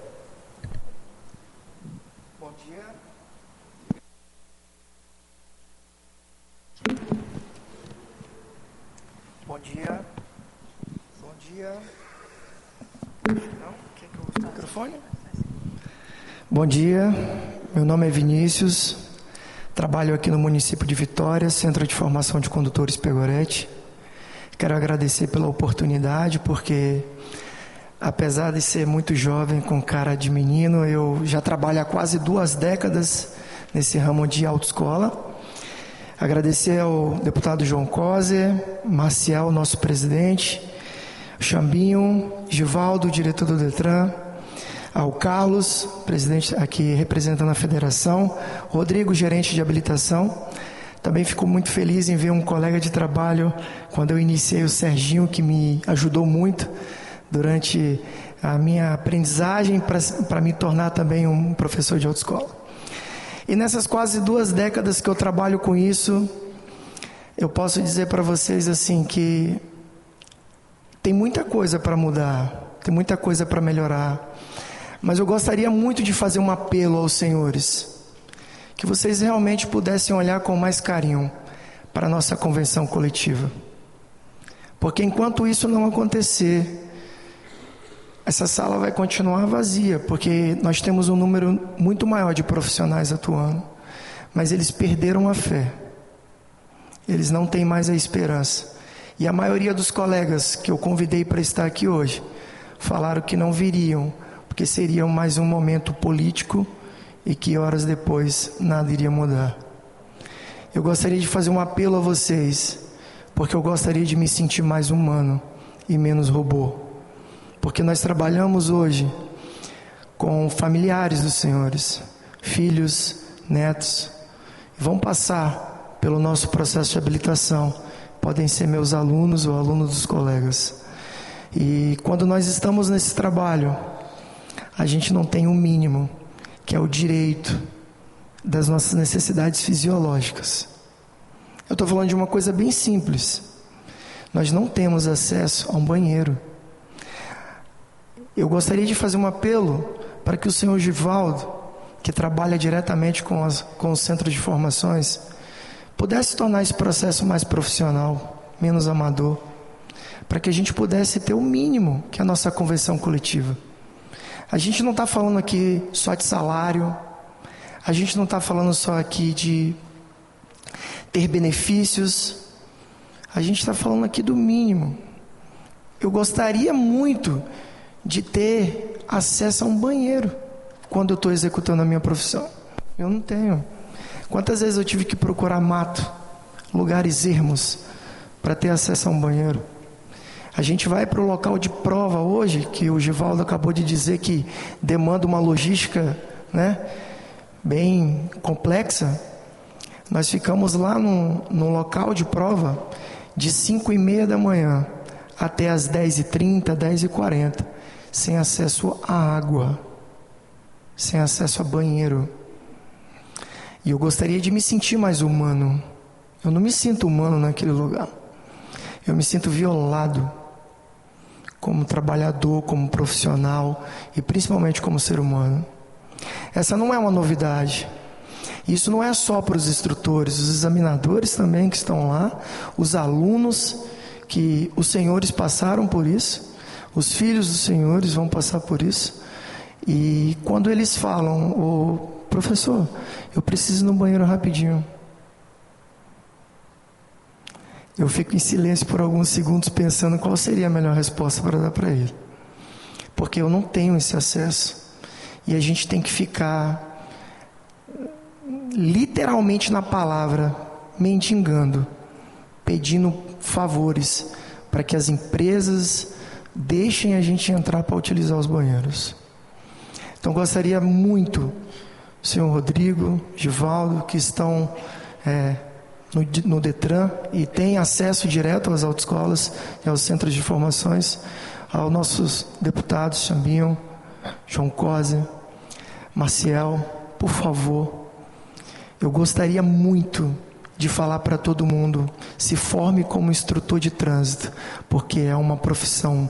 [SPEAKER 8] Bom dia. Bom dia. Bom dia. Não? Quer que eu use o microfone? Bom dia. Meu nome é Vinícius. Trabalho aqui no município de Vitória, Centro de Formação de Condutores Pegorete. Quero agradecer pela oportunidade, porque apesar de ser muito jovem, com cara de menino, eu já trabalho há quase 2 décadas nesse ramo de autoescola. Agradecer ao deputado João Coser, Marcial, nosso presidente, Xambinho, Givaldo, diretor do Detran, ao Carlos, presidente aqui representando a federação, Rodrigo, gerente de habilitação. Também fico muito feliz em ver um colega de trabalho, quando eu iniciei, o Serginho, que me ajudou muito durante a minha aprendizagem para me tornar também um professor de autoescola. E nessas quase 2 décadas que eu trabalho com isso, eu posso dizer para vocês assim que tem muita coisa para mudar, tem muita coisa para melhorar. Mas eu gostaria muito de fazer um apelo aos senhores, que vocês realmente pudessem olhar com mais carinho para a nossa convenção coletiva. Porque enquanto isso não acontecer, essa sala vai continuar vazia, porque nós temos um número muito maior de profissionais atuando, mas eles perderam a fé, eles não têm mais a esperança. E a maioria dos colegas que eu convidei para estar aqui hoje, falaram que não viriam, porque seria mais um momento político e que horas depois nada iria mudar. Eu gostaria de fazer um apelo a vocês, porque eu gostaria de me sentir mais humano e menos robô. Porque nós trabalhamos hoje com familiares dos senhores, filhos, netos, vão passar pelo nosso processo de habilitação, podem ser meus alunos ou alunos dos colegas. E quando nós estamos nesse trabalho, a gente não tem o mínimo, que é o direito das nossas necessidades fisiológicas. Eu estou falando de uma coisa bem simples. Nós não temos acesso a um banheiro. Eu gostaria de fazer um apelo para que o senhor Givaldo, que trabalha diretamente com o Centro de Formações, pudesse tornar esse processo mais profissional, menos amador, para que a gente pudesse ter o mínimo que é a nossa convenção coletiva. A gente não está falando aqui só de salário, a gente não está falando só aqui de ter benefícios, a gente está falando aqui do mínimo. Eu gostaria muito de ter acesso a um banheiro quando eu estou executando a minha profissão. Eu não tenho. Quantas vezes eu tive que procurar mato, lugares ermos, para ter acesso a um banheiro? A gente vai para o local de prova hoje, que o Givaldo acabou de dizer que demanda uma logística, né, bem complexa. Nós ficamos lá no local de prova de 5h30 da manhã até as 10h30, 10h40, sem acesso à água, sem acesso a banheiro. E eu gostaria de me sentir mais humano. Eu não me sinto humano naquele lugar. Eu me sinto violado como trabalhador, como profissional e principalmente como ser humano. Essa não é uma novidade. Isso não é só para os instrutores, os examinadores também que estão lá, os alunos que os senhores passaram por isso, os filhos dos senhores vão passar por isso. E quando eles falam, ô professor, eu preciso ir no banheiro rapidinho, eu fico em silêncio por alguns segundos pensando qual seria a melhor resposta para dar para ele, porque eu não tenho esse acesso. E a gente tem que ficar literalmente na palavra, mendigando, pedindo favores para que as empresas deixem a gente entrar para utilizar os banheiros. Então gostaria muito, senhor Rodrigo, Givaldo, que estão no Detran e têm acesso direto às autoescolas e aos centros de formações, aos nossos deputados, Chambinho, João Cosi, Maciel, por favor, eu gostaria muito de falar para todo mundo, se forme como instrutor de trânsito, porque é uma profissão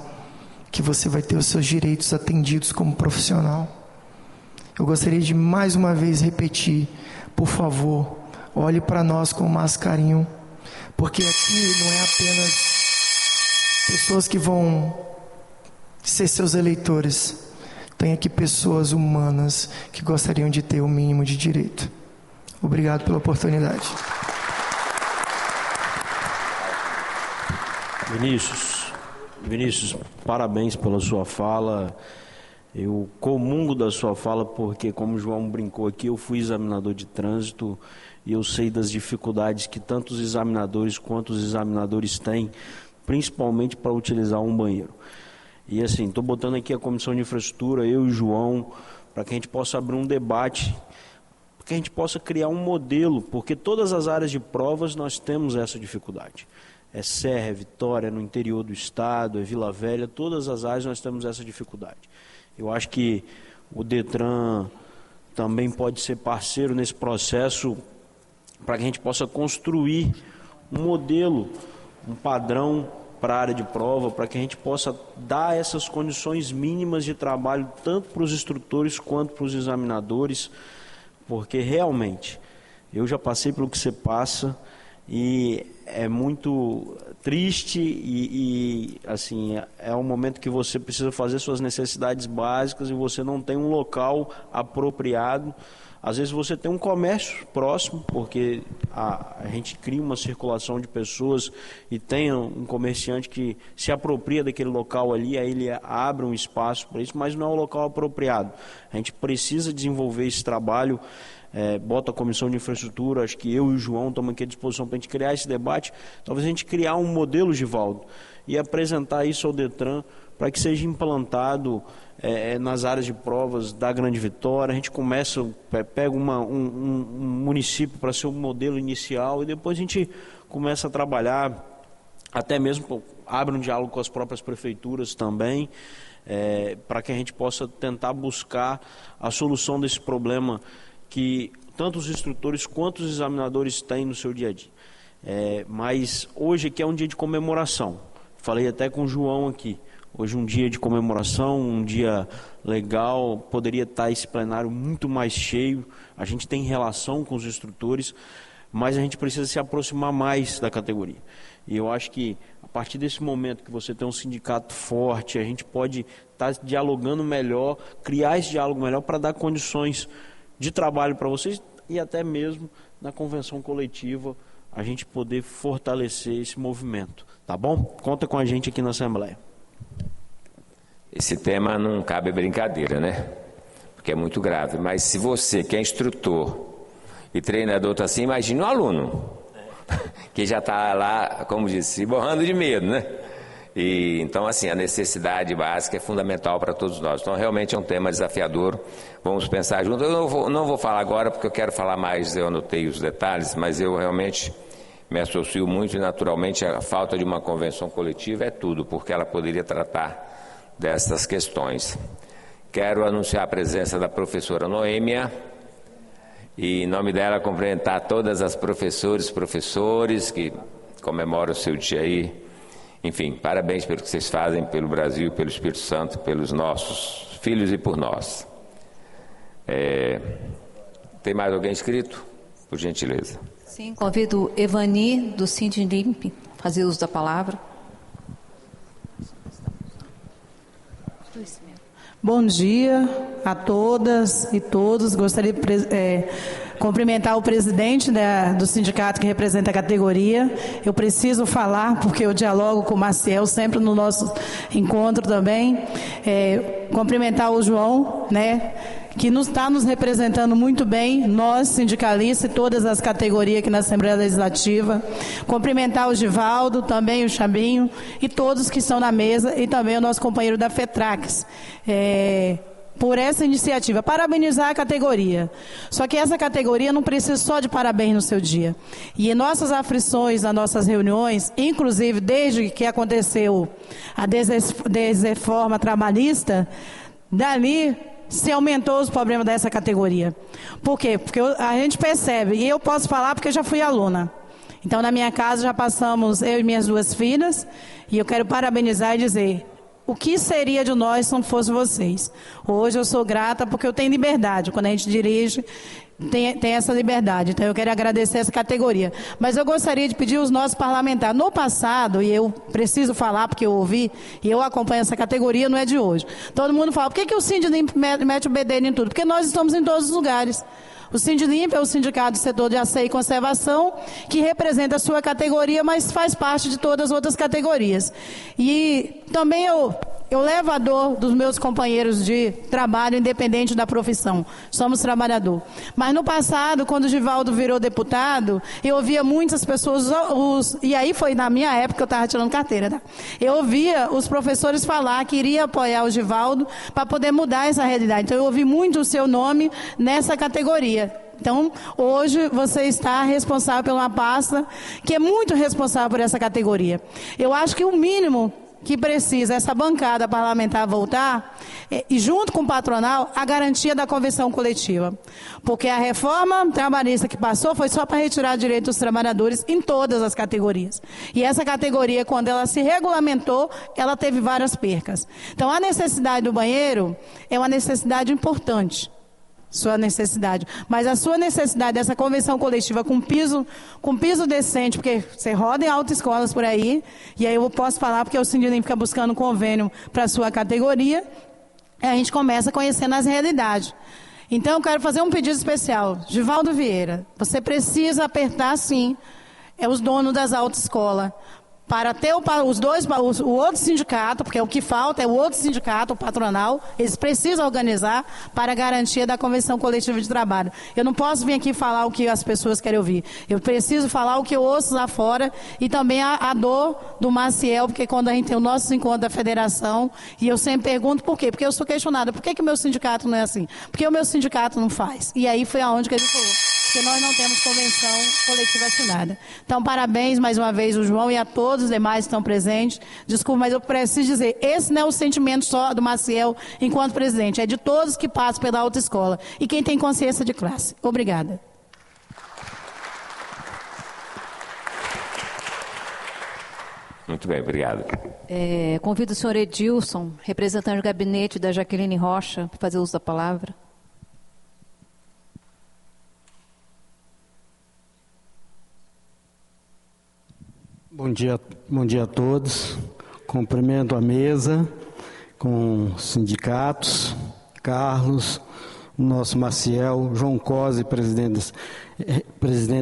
[SPEAKER 8] que você vai ter os seus direitos atendidos como profissional. Eu gostaria de mais uma vez repetir, por favor, olhe para nós com mais carinho, porque aqui não é apenas pessoas que vão ser seus eleitores, tem aqui pessoas humanas que gostariam de ter o mínimo de direito. Obrigado pela oportunidade.
[SPEAKER 3] Vinícius, parabéns pela sua fala. Eu comungo da sua fala porque, como o João brincou aqui, eu fui examinador de trânsito e eu sei das dificuldades que tanto os examinadores quanto os examinadores têm, principalmente para utilizar um banheiro. E assim, estou botando aqui a Comissão de Infraestrutura, eu e o João, para que a gente possa abrir um debate, para que a gente possa criar um modelo, porque todas as áreas de provas nós temos essa dificuldade. É Serra, é Vitória, no interior do estado, é Vila Velha, todas as áreas nós temos essa dificuldade. Eu acho que o Detran também pode ser parceiro nesse processo para que a gente possa construir um modelo, um padrão para a área de prova, para que a gente possa dar essas condições mínimas de trabalho tanto para os instrutores quanto para os examinadores, porque realmente eu já passei pelo que você passa e é muito triste e assim, é um momento que você precisa fazer suas necessidades básicas e você não tem um local apropriado. Às vezes você tem um comércio próximo, porque a gente cria uma circulação de pessoas e tem um comerciante que se apropria daquele local ali, aí ele abre um espaço para isso, mas não é um local apropriado. A gente precisa desenvolver esse trabalho, bota a Comissão de Infraestrutura, acho que eu e o João estamos aqui à disposição para a gente criar esse debate, talvez a gente criar um modelo, Givaldo, e apresentar isso ao Detran para que seja implantado nas áreas de provas da Grande Vitória. A gente começa, pega um município para ser um modelo inicial e depois a gente começa a trabalhar, até mesmo abre um diálogo com as próprias prefeituras também, para que a gente possa tentar buscar a solução desse problema que tanto os instrutores quanto os examinadores têm no seu dia a dia. Mas hoje aqui é um dia de comemoração, falei até com o João aqui. Hoje um dia de comemoração, um dia legal, poderia estar esse plenário muito mais cheio, a gente tem relação com os instrutores, mas a gente precisa se aproximar mais da categoria. E eu acho que a partir desse momento que você tem um sindicato forte, a gente pode estar dialogando melhor, criar esse diálogo melhor para dar condições de trabalho para vocês e até mesmo na convenção coletiva a gente poder fortalecer esse movimento, tá bom? Conta com a gente aqui na Assembleia.
[SPEAKER 4] Esse tema não cabe brincadeira, né? Porque é muito grave. Mas se você que é instrutor e treinador está assim, imagine um aluno que já está lá, como disse, borrando de medo, né? E, então, assim, a necessidade básica é fundamental para todos nós. Então, realmente é um tema desafiador. Vamos pensar juntos. Eu não vou falar agora porque eu quero falar mais, eu anotei os detalhes, mas eu realmente me associo muito e, naturalmente, a falta de uma convenção coletiva é tudo, porque ela poderia tratar dessas questões. Quero anunciar a presença da professora Noêmia e, em nome dela, cumprimentar todas as professoras e professores que comemoram o seu dia aí. Enfim, parabéns pelo que vocês fazem pelo Brasil, pelo Espírito Santo, pelos nossos filhos e por nós. Tem mais alguém inscrito? Por gentileza.
[SPEAKER 2] Sim, convido Evani, do Sindimp, a fazer uso da palavra.
[SPEAKER 9] Bom dia a todas e todos. Gostaria de cumprimentar o presidente do sindicato que representa a categoria. Eu preciso falar, porque eu dialogo com o Maciel sempre no nosso encontro também. Cumprimentar o João, né, que está nos representando muito bem, nós, sindicalistas e todas as categorias aqui na Assembleia Legislativa. Cumprimentar o Givaldo, também o Chambinho e todos que estão na mesa e também o nosso companheiro da FETRAX. Por essa iniciativa, parabenizar a categoria. Só que essa categoria não precisa só de parabéns no seu dia. E em nossas aflições, nas nossas reuniões, inclusive desde que aconteceu a desreforma trabalhista, dali se aumentou os problemas dessa categoria. Por quê? Porque a gente percebe, e eu posso falar porque eu já fui aluna. Então, na minha casa já passamos, eu e minhas 2 filhas, e eu quero parabenizar e dizer: o que seria de nós se não fosse vocês? Hoje eu sou grata porque eu tenho liberdade. Quando a gente dirige, tem essa liberdade. Então eu quero agradecer essa categoria. Mas eu gostaria de pedir aos nossos parlamentares. No passado, e eu preciso falar porque eu ouvi, e eu acompanho essa categoria, não é de hoje. Todo mundo fala: por que o Sindimp mete o bedelho em tudo? Porque nós estamos em todos os lugares. O Sindimp é o Sindicato do Setor de Aceio e Conservação, que representa a sua categoria, mas faz parte de todas as outras categorias. E também eu levo a dor dos meus companheiros de trabalho, independente da profissão. Somos trabalhador. Mas no passado, quando o Givaldo virou deputado, eu ouvia muitas pessoas, e aí foi na minha época que eu estava tirando carteira, tá? Eu ouvia os professores falar que iria apoiar o Givaldo para poder mudar essa realidade. Então eu ouvi muito o seu nome nessa categoria. Então, hoje você está responsável por uma pasta que é muito responsável por essa categoria. Eu acho que o mínimo que precisa essa bancada parlamentar voltar, e junto com o patronal, a garantia da convenção coletiva. Porque a reforma trabalhista que passou foi só para retirar direitos dos trabalhadores em todas as categorias. E essa categoria, quando ela se regulamentou, ela teve várias percas. Então, a necessidade do banheiro é uma necessidade importante. Sua necessidade, mas a sua necessidade dessa convenção coletiva com piso decente, porque você roda em autoescolas por aí, e aí eu posso falar porque o Sindimp fica buscando convênio para a sua categoria, e a gente começa conhecendo as realidades. Então eu quero fazer um pedido especial. Givaldo Vieira, você precisa apertar sim os donos das autoescolas, para ter o outro sindicato, porque o que falta é o outro sindicato, o patronal, eles precisam organizar para a garantia da convenção coletiva de trabalho. Eu não posso vir aqui falar o que as pessoas querem ouvir. Eu preciso falar o que eu ouço lá fora e também a dor do Maciel, porque quando a gente tem o nosso encontro da federação, e eu sempre pergunto por quê? Porque eu sou questionada. Por que o meu sindicato não é assim? Porque o meu sindicato não faz. E aí foi aonde que ele falou. Porque nós não temos convenção coletiva assinada. Então, parabéns mais uma vez o João e a todos os demais que estão presentes. Desculpa, mas eu preciso dizer, esse não é o sentimento só do Maciel enquanto presidente, é de todos que passam pela autoescola e quem tem consciência de classe. Obrigada.
[SPEAKER 4] Muito bem, obrigado.
[SPEAKER 2] Convido o senhor Edilson, representante do gabinete da Jaqueline Rocha, para fazer uso da palavra.
[SPEAKER 10] Bom dia a todos. Cumprimento a mesa com os sindicatos, Carlos, nosso Maciel, João Cosi, presidente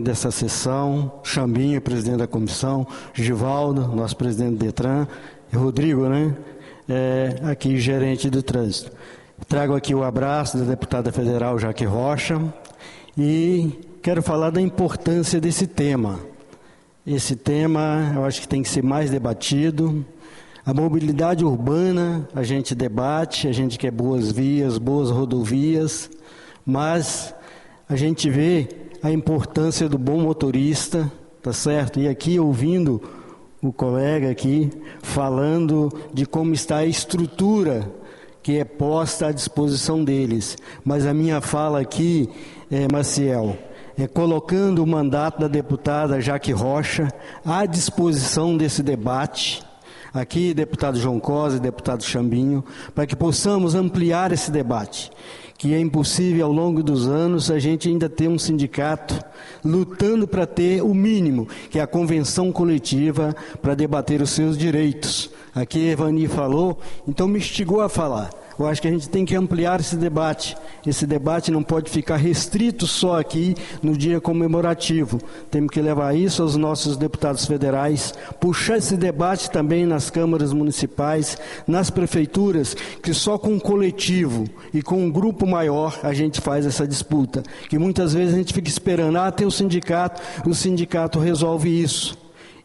[SPEAKER 10] dessa sessão, Chambinho, presidente da comissão, Givaldo, nosso presidente do Detran, e Rodrigo, né? Aqui, gerente do trânsito. Trago aqui o abraço da deputada federal Jaque Rocha e quero falar da importância desse tema. Esse tema, eu acho que tem que ser mais debatido. A mobilidade urbana, a gente debate, a gente quer boas vias, boas rodovias, mas a gente vê a importância do bom motorista, tá certo? E aqui ouvindo o colega aqui falando de como está a estrutura que é posta à disposição deles. Mas a minha fala aqui, Maciel, é colocando o mandato da deputada Jaque Rocha à disposição desse debate, aqui deputado João Cosa e deputado Chambinho, para que possamos ampliar esse debate, que é impossível ao longo dos anos a gente ainda ter um sindicato lutando para ter o mínimo, que é a convenção coletiva para debater os seus direitos. Aqui Evani falou, então me instigou a falar. Eu acho que a gente tem que ampliar esse debate. Esse debate não pode ficar restrito só aqui no dia comemorativo. Temos que levar isso aos nossos deputados federais, puxar esse debate também nas câmaras municipais, nas prefeituras, que só com um coletivo e com um grupo maior a gente faz essa disputa. Que muitas vezes a gente fica esperando, tem o sindicato resolve isso.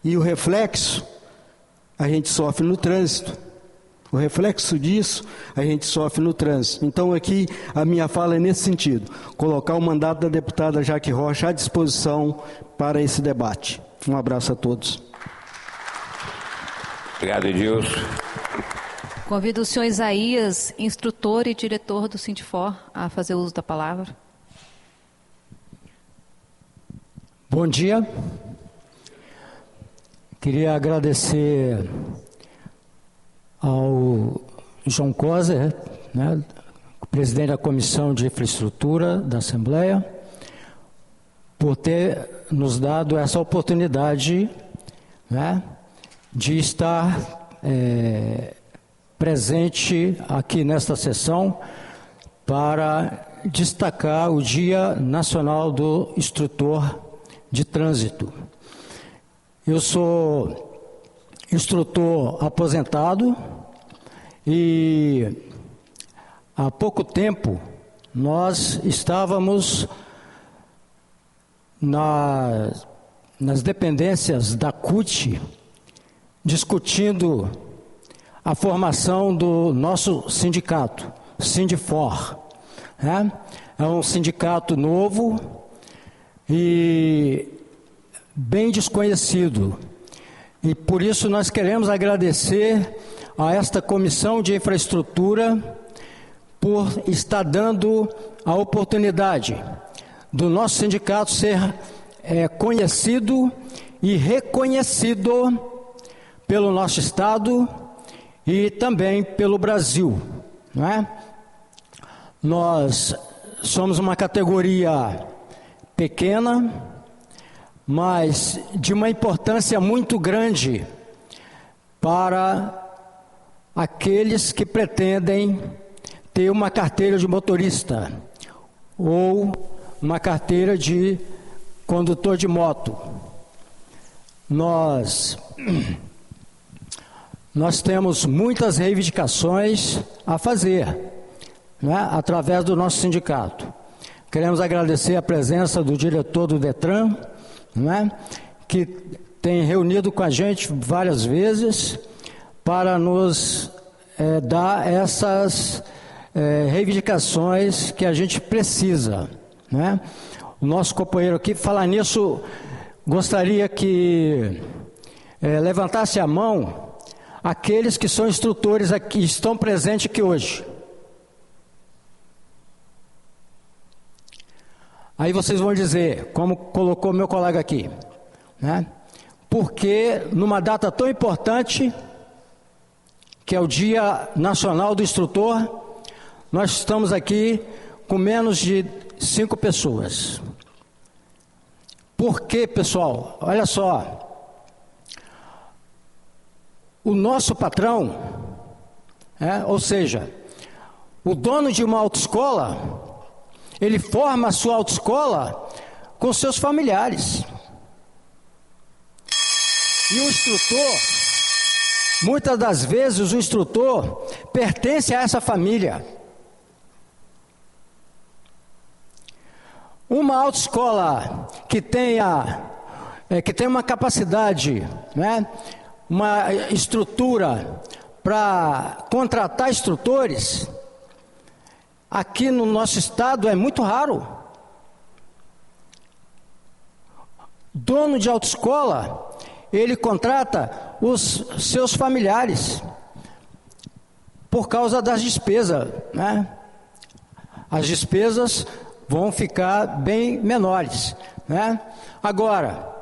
[SPEAKER 10] E o reflexo, a gente sofre no trânsito. O reflexo disso, a gente sofre no trânsito. Então, aqui, a minha fala é nesse sentido. Colocar o mandato da deputada Jaque Rocha à disposição para esse debate. Um abraço a todos.
[SPEAKER 4] Obrigado, Edilson.
[SPEAKER 2] Convido o senhor Isaías, instrutor e diretor do Sindifor, a fazer uso da palavra.
[SPEAKER 11] Bom dia. Queria agradecer ao João Cosa, presidente da Comissão de Infraestrutura da Assembleia, por ter nos dado essa oportunidade de estar presente aqui nesta sessão para destacar o Dia Nacional do Instrutor de Trânsito. Eu sou instrutor aposentado e há pouco tempo nós estávamos nas dependências da CUT discutindo a formação do nosso sindicato, Sindifor. É um sindicato novo e bem desconhecido. E por isso nós queremos agradecer a esta Comissão de Infraestrutura por estar dando a oportunidade do nosso sindicato ser conhecido e reconhecido pelo nosso Estado e também pelo Brasil. Nós somos uma categoria pequena, mas de uma importância muito grande para aqueles que pretendem ter uma carteira de motorista ou uma carteira de condutor de moto. Nós temos muitas reivindicações a fazer, através do nosso sindicato. Queremos agradecer a presença do diretor do Detran, que tem reunido com a gente várias vezes para nos dar essas reivindicações que a gente precisa. O nosso companheiro aqui, falar nisso, gostaria que levantasse a mão aqueles que são instrutores aqui, estão presentes aqui hoje. Aí vocês vão dizer, como colocou meu colega aqui, porque numa data tão importante, que é o Dia Nacional do Instrutor, nós estamos aqui com menos de 5 pessoas. Por quê, pessoal? Olha só, o nosso patrão, ou seja, o dono de uma autoescola, ele forma a sua autoescola com seus familiares. E o instrutor, muitas das vezes o instrutor pertence a essa família. Uma autoescola que tenha uma capacidade, uma estrutura para contratar instrutores, aqui no nosso estado é muito raro. dono de autoescola, ele contrata os seus familiares por causa das despesas, né? As despesas vão ficar bem menores, né? Agora,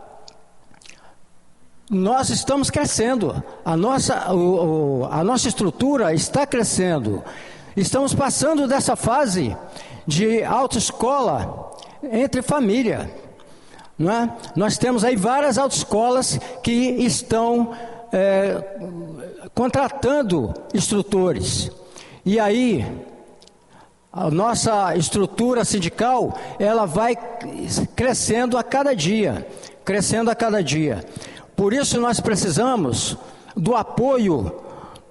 [SPEAKER 11] nós estamos crescendo, a nossa estrutura está crescendo, estamos passando dessa fase de autoescola entre família, não é? Nós temos aí várias autoescolas que estão contratando instrutores, e aí a nossa estrutura sindical, ela vai crescendo a cada dia, Por isso nós precisamos do apoio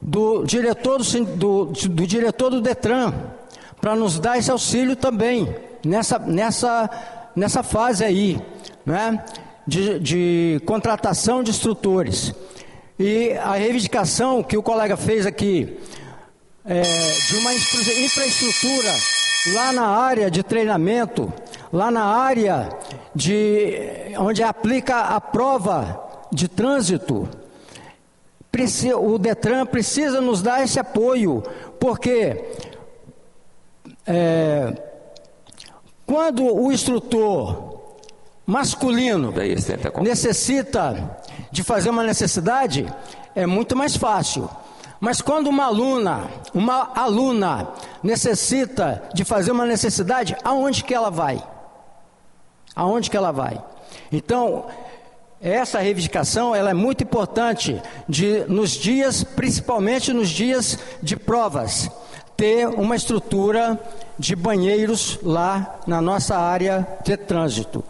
[SPEAKER 11] do diretor do Detran, para nos dar esse auxílio também, nessa fase aí, né, de contratação de instrutores. E a reivindicação que o colega fez aqui, de uma infraestrutura lá na área de treinamento, lá na área onde aplica a prova de trânsito, o Detran precisa nos dar esse apoio, porque quando o instrutor masculino necessita de fazer uma necessidade, é muito mais fácil. Mas quando uma aluna necessita de fazer uma necessidade, aonde que ela vai? Então, essa reivindicação, ela é muito importante principalmente nos dias de provas, ter uma estrutura de banheiros lá na nossa área de trânsito.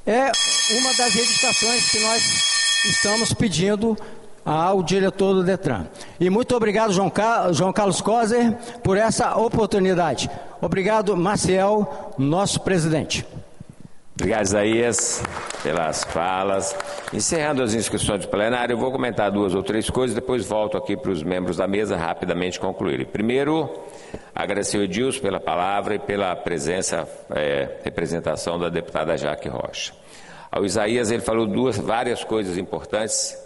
[SPEAKER 11] É uma das reivindicações que nós estamos pedindo ao diretor do Detran. E muito obrigado, João Carlos Coser, por essa oportunidade. Obrigado, Maciel, nosso presidente.
[SPEAKER 4] Obrigado, Isaías, pelas falas. Encerrando as inscrições do plenário, eu vou comentar 2 ou 3 coisas, depois volto aqui para os membros da mesa rapidamente concluírem. Primeiro, agradecer o Edilson pela palavra e pela presença, representação da deputada Jaque Rocha. Ao Isaías, ele falou várias coisas importantes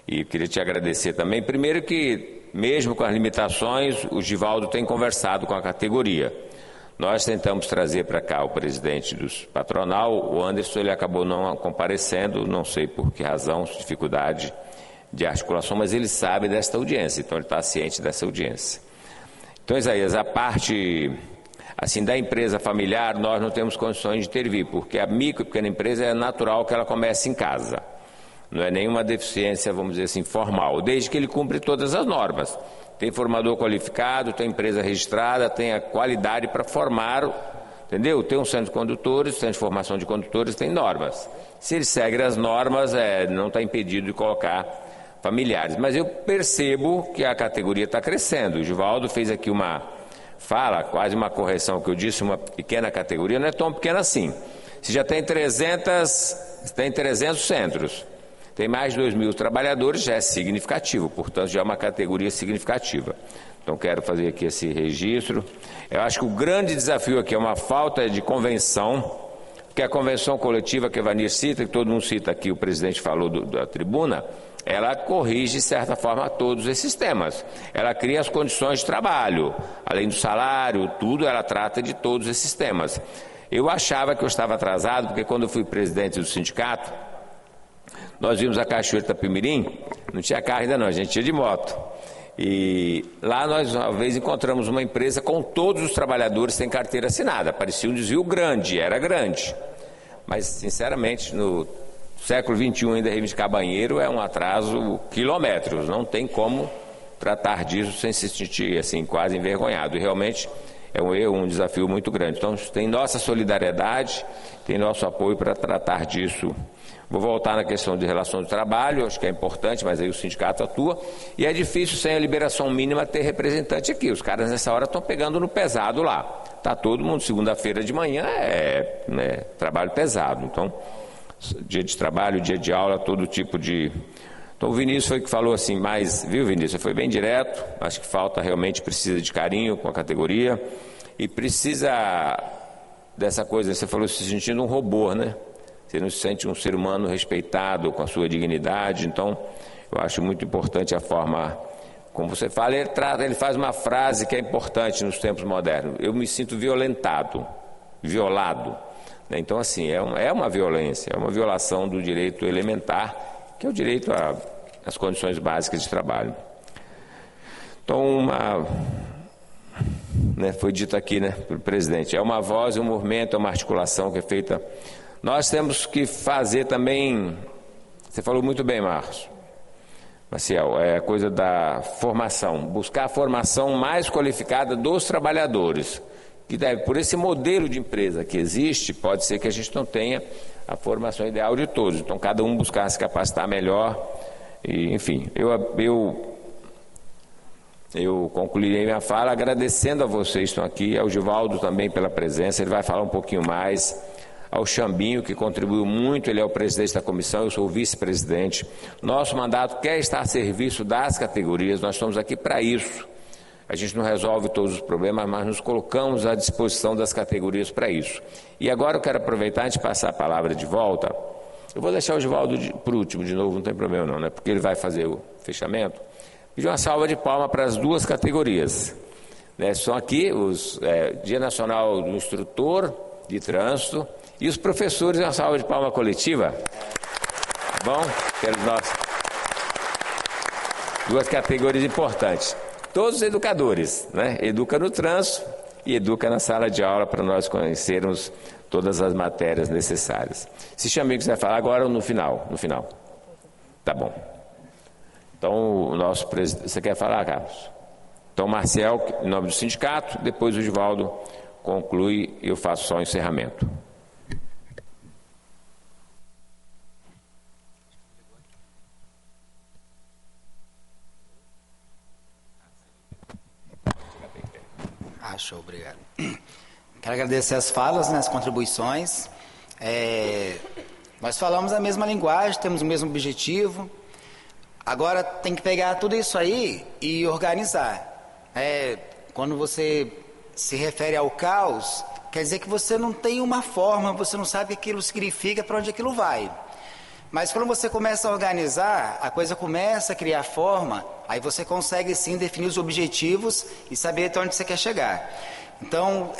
[SPEAKER 4] e queria te agradecer também. Primeiro que, mesmo com as limitações, o Givaldo tem conversado com a categoria. Nós tentamos trazer para cá o presidente do patronal, o Anderson, ele acabou não comparecendo, não sei por que razão, dificuldade de articulação, mas ele sabe desta audiência, então ele está ciente dessa audiência. Então, Isaías, a parte assim, da empresa familiar, nós não temos condições de intervir, porque a micro e pequena empresa é natural que ela comece em casa. Não é nenhuma deficiência, vamos dizer assim, formal, desde que ele cumpre todas as normas. Tem formador qualificado, tem empresa registrada, tem a qualidade para formar, entendeu? Tem um centro de condutores, centro de formação de condutores, tem normas. Se ele segue as normas, não está impedido de colocar familiares. Mas eu percebo que a categoria está crescendo. O Givaldo fez aqui uma fala, quase uma correção que eu disse, uma pequena categoria, não é tão pequena assim. Se já tem 300 centros, tem mais de 2.000 trabalhadores, já é significativo, portanto já é uma categoria significativa. Então quero fazer aqui esse registro. Eu acho que o grande desafio aqui é uma falta de convenção, porque a convenção coletiva que a Vanir cita, que todo mundo cita aqui, o presidente falou da tribuna, ela corrige de certa forma todos esses temas. Ela cria as condições de trabalho, além do salário, tudo, ela trata de todos esses temas. Eu achava que eu estava atrasado, porque quando eu fui presidente do sindicato, nós vimos a Cachoeira Itapemirim, não tinha carro ainda não, a gente ia de moto. E lá nós uma vez encontramos uma empresa com todos os trabalhadores sem carteira assinada. Parecia um desvio grande, era grande. Mas, sinceramente, no século XXI ainda reivindicar banheiro é um atraso quilométricos. Não tem como tratar disso sem se sentir assim, quase envergonhado. E realmente é um erro, um desafio muito grande. Então tem nossa solidariedade, tem nosso apoio para tratar disso. Vou voltar na questão de relação de trabalho, acho que é importante, mas aí o sindicato atua. E é difícil, sem a liberação mínima, ter representante aqui. Os caras nessa hora estão pegando no pesado lá. Está todo mundo, segunda-feira de manhã, trabalho pesado. Então, dia de trabalho, dia de aula, todo tipo de... Então o Vinícius foi que falou assim, viu, Vinícius? Foi bem direto, acho que precisa de carinho com a categoria e precisa dessa coisa, você falou se sentindo um robô, né? você não se sente um ser humano respeitado com a sua dignidade. Então, eu acho muito importante a forma como você fala. Ele faz uma frase que é importante nos tempos modernos: eu me sinto violentado, violado. Então, assim, é uma violência, é uma violação do direito elementar, que é o direito às condições básicas de trabalho. Então, foi dito aqui, pelo presidente, é uma voz, um movimento, é uma articulação que é feita. Nós temos que fazer também, você falou muito bem, Maciel, é a coisa da formação, buscar a formação mais qualificada dos trabalhadores, que deve, por esse modelo de empresa que existe, pode ser que a gente não tenha a formação ideal de todos, então cada um buscar se capacitar melhor, e, enfim, eu concluirei minha fala agradecendo a vocês que estão aqui, ao Givaldo também pela presença, ele vai falar um pouquinho mais, ao Chambinho, que contribuiu muito, ele é o presidente da comissão, eu sou o vice-presidente. Nosso mandato quer estar a serviço das categorias, nós estamos aqui para isso. A gente não resolve todos os problemas, mas nos colocamos à disposição das categorias para isso. E agora eu quero aproveitar, antes de passar a palavra de volta, eu vou deixar o Givaldo por último, de novo, não tem problema não, porque ele vai fazer o fechamento. Pedir uma salva de palmas para as duas categorias. São aqui os Dia Nacional do Instrutor de Trânsito e os professores, uma salva de palmas coletiva. Bom, duas categorias importantes. Todos educadores, Educa no trânsito e educa na sala de aula, para nós conhecermos todas as matérias necessárias. Se Chambinho quiser falar agora ou no final? No final. Tá bom. Então, o nosso presidente... Você quer falar, Carlos? Então, Marcel, em nome do sindicato, depois o Givaldo conclui e eu faço só o encerramento.
[SPEAKER 5] Show, obrigado. Quero agradecer as falas, as contribuições. Nós falamos a mesma linguagem, temos o mesmo objetivo. Agora tem que pegar tudo isso aí e organizar. Quando você se refere ao caos, quer dizer que você não tem uma forma, você não sabe o que aquilo significa, para onde aquilo vai. Mas quando você começa a organizar, a coisa começa a criar forma, aí você consegue sim definir os objetivos e saber até onde você quer chegar. Então,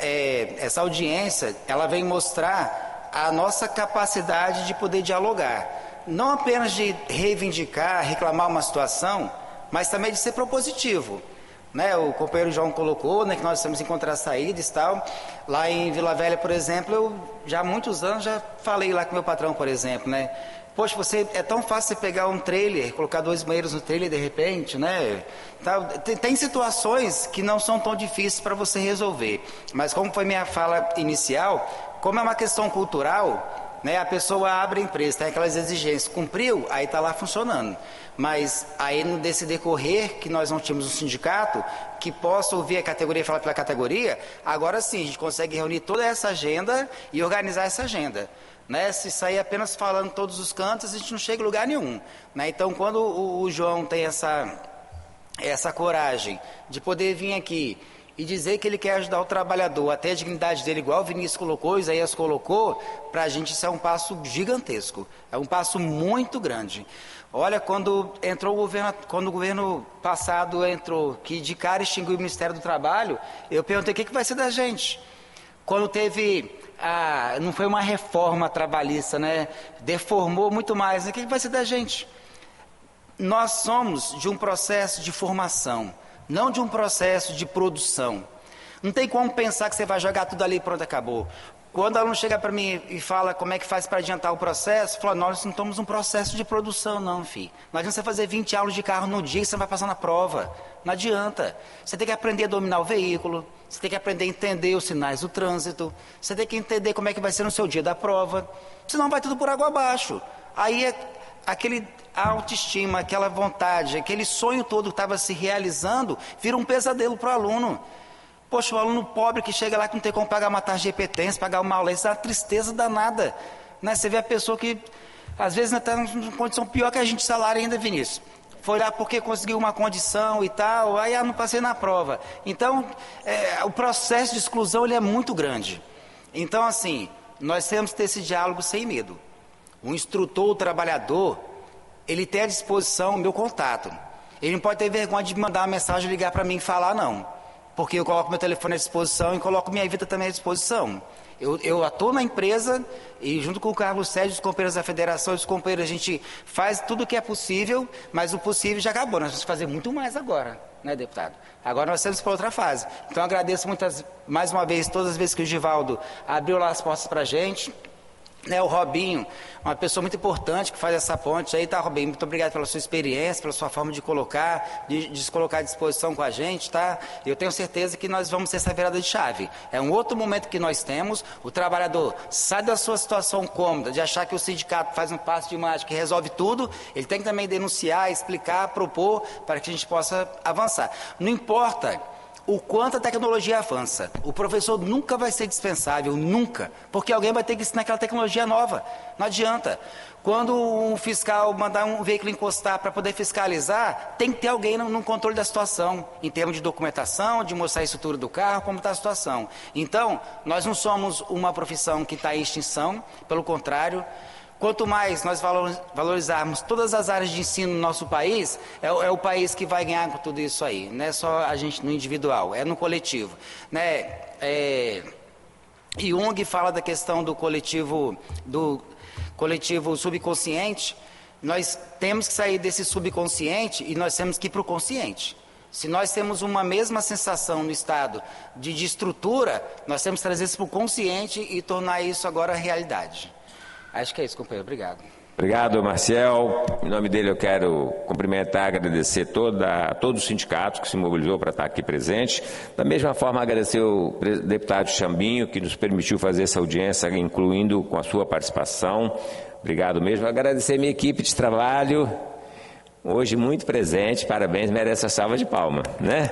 [SPEAKER 5] essa audiência, ela vem mostrar a nossa capacidade de poder dialogar. Não apenas de reivindicar, reclamar uma situação, mas também de ser propositivo. O companheiro João colocou, que nós temos que encontrar saídas e tal. Lá em Vila Velha, por exemplo, eu já há muitos anos já falei lá com meu patrão, por exemplo, Poxa, é tão fácil você pegar um trailer, colocar 2 banheiros no trailer de repente, Tem situações que não são tão difíceis para você resolver. Mas como foi minha fala inicial, como é uma questão cultural, a pessoa abre a empresa, tem aquelas exigências, cumpriu, aí está lá funcionando. Mas aí desse decorrer que nós não tínhamos um sindicato que possa ouvir a categoria e falar pela categoria, agora sim a gente consegue reunir toda essa agenda e organizar essa agenda. Se sair apenas falando todos os cantos, a gente não chega em lugar nenhum. Então, quando o João tem essa coragem de poder vir aqui e dizer que ele quer ajudar o trabalhador, até a dignidade dele, igual o Vinícius colocou, Isaías colocou, para a gente isso é um passo gigantesco, é um passo muito grande. Olha, quando o governo passado entrou, que de cara extinguiu o Ministério do Trabalho, eu perguntei o que vai ser da gente. Quando teve... não foi uma reforma trabalhista, deformou muito mais. O que vai ser da gente? Nós somos de um processo de formação, não de um processo de produção. Não tem como pensar que você vai jogar tudo ali e pronto, acabou. Quando o aluno chega para mim e fala como é que faz para adiantar o processo, fala, nós não estamos num processo de produção não, filho. Não adianta você fazer 20 aulas de carro no dia e você vai passar na prova. Não adianta. Você tem que aprender a dominar o veículo, você tem que aprender a entender os sinais do trânsito, você tem que entender como é que vai ser no seu dia da prova, senão vai tudo por água abaixo. Aí aquele autoestima, aquela vontade, aquele sonho todo que estava se realizando, vira um pesadelo para o aluno. Poxa, o aluno pobre que chega lá que não tem como pagar uma taxa de repetência, pagar uma aula, isso é uma tristeza danada. Você vê a pessoa que às vezes está numa condição pior que a gente, salário ainda, Vinícius. Foi lá porque conseguiu uma condição e tal, aí não passei na prova. Então, o processo de exclusão ele é muito grande. Então, assim, nós temos que ter esse diálogo sem medo. O instrutor, o trabalhador, ele tem à disposição o meu contato. Ele não pode ter vergonha de mandar uma mensagem, ligar para mim e falar não. Porque eu coloco meu telefone à disposição e coloco minha vida também à disposição. Eu atuo na empresa e junto com o Carlos Sérgio, os companheiros da federação, os companheiros, a gente faz tudo o que é possível, mas o possível já acabou. Nós vamos fazer muito mais agora, né, deputado? Agora nós temos para outra fase. Então eu agradeço mais uma vez, todas as vezes que o Givaldo abriu lá as portas para a gente. Né, o Robinho, uma pessoa muito importante que faz essa ponte aí, tá, Robinho? Muito obrigado pela sua experiência, pela sua forma de colocar, de se colocar à disposição com a gente, tá? Eu tenho certeza que nós vamos ter essa virada de chave. É um outro momento que nós temos, o trabalhador sai da sua situação cômoda, de achar que o sindicato faz um passo de mágica e resolve tudo, ele tem que também denunciar, explicar, propor, para que a gente possa avançar. Não importa o quanto a tecnologia avança, o professor nunca vai ser dispensável, nunca, porque alguém vai ter que ensinar aquela tecnologia nova, não adianta. Quando um fiscal mandar um veículo encostar para poder fiscalizar, tem que ter alguém no controle da situação, em termos de documentação, de mostrar a estrutura do carro, como está a situação. Então, nós não somos uma profissão que está em extinção, pelo contrário. Quanto mais nós valorizarmos todas as áreas de ensino no nosso país, é o país que vai ganhar com tudo isso aí. Não é só a gente no individual, é no coletivo. Né? Jung fala da questão do coletivo subconsciente. Nós temos que sair desse subconsciente e nós temos que ir para o consciente. Se nós temos uma mesma sensação no estado de estrutura, nós temos que trazer isso para o consciente e tornar isso agora realidade. Acho que é isso, companheiro. Obrigado.
[SPEAKER 4] Obrigado, Marcel. Em nome dele eu quero cumprimentar, agradecer todo o sindicato que se mobilizou para estar aqui presente. Da mesma forma, agradecer o deputado Chambinho, que nos permitiu fazer essa audiência, incluindo com a sua participação. Obrigado mesmo. Agradecer minha equipe de trabalho, hoje muito presente, parabéns, merece a salva de palma, né?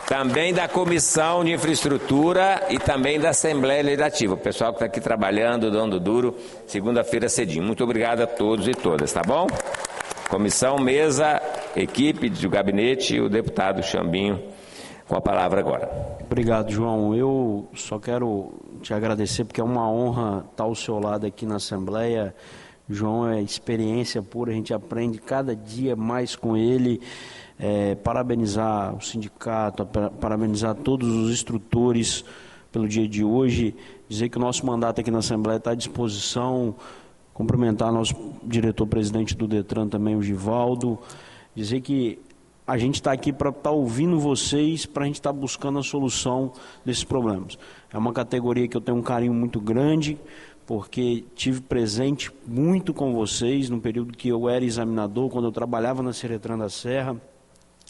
[SPEAKER 4] Também da Comissão de Infraestrutura e também da Assembleia Legislativa. O pessoal que está aqui trabalhando, dando duro, segunda-feira cedinho. Muito obrigado a todos e todas, tá bom? Comissão, mesa, equipe do gabinete e o deputado Chambinho com a palavra agora.
[SPEAKER 3] Obrigado, João. Eu só quero te agradecer porque é uma honra estar ao seu lado aqui na Assembleia. João é experiência pura, a gente aprende cada dia mais com ele. Parabenizar o sindicato, parabenizar todos os instrutores pelo dia de hoje, dizer que o nosso mandato aqui na Assembleia está à disposição, cumprimentar nosso diretor-presidente do DETRAN também, o Givaldo, dizer que a gente está aqui para estar ouvindo vocês, para a gente estar buscando a solução desses problemas. É uma categoria que eu tenho um carinho muito grande, porque tive presente muito com vocês no período que eu era examinador, quando eu trabalhava na Seretran da Serra.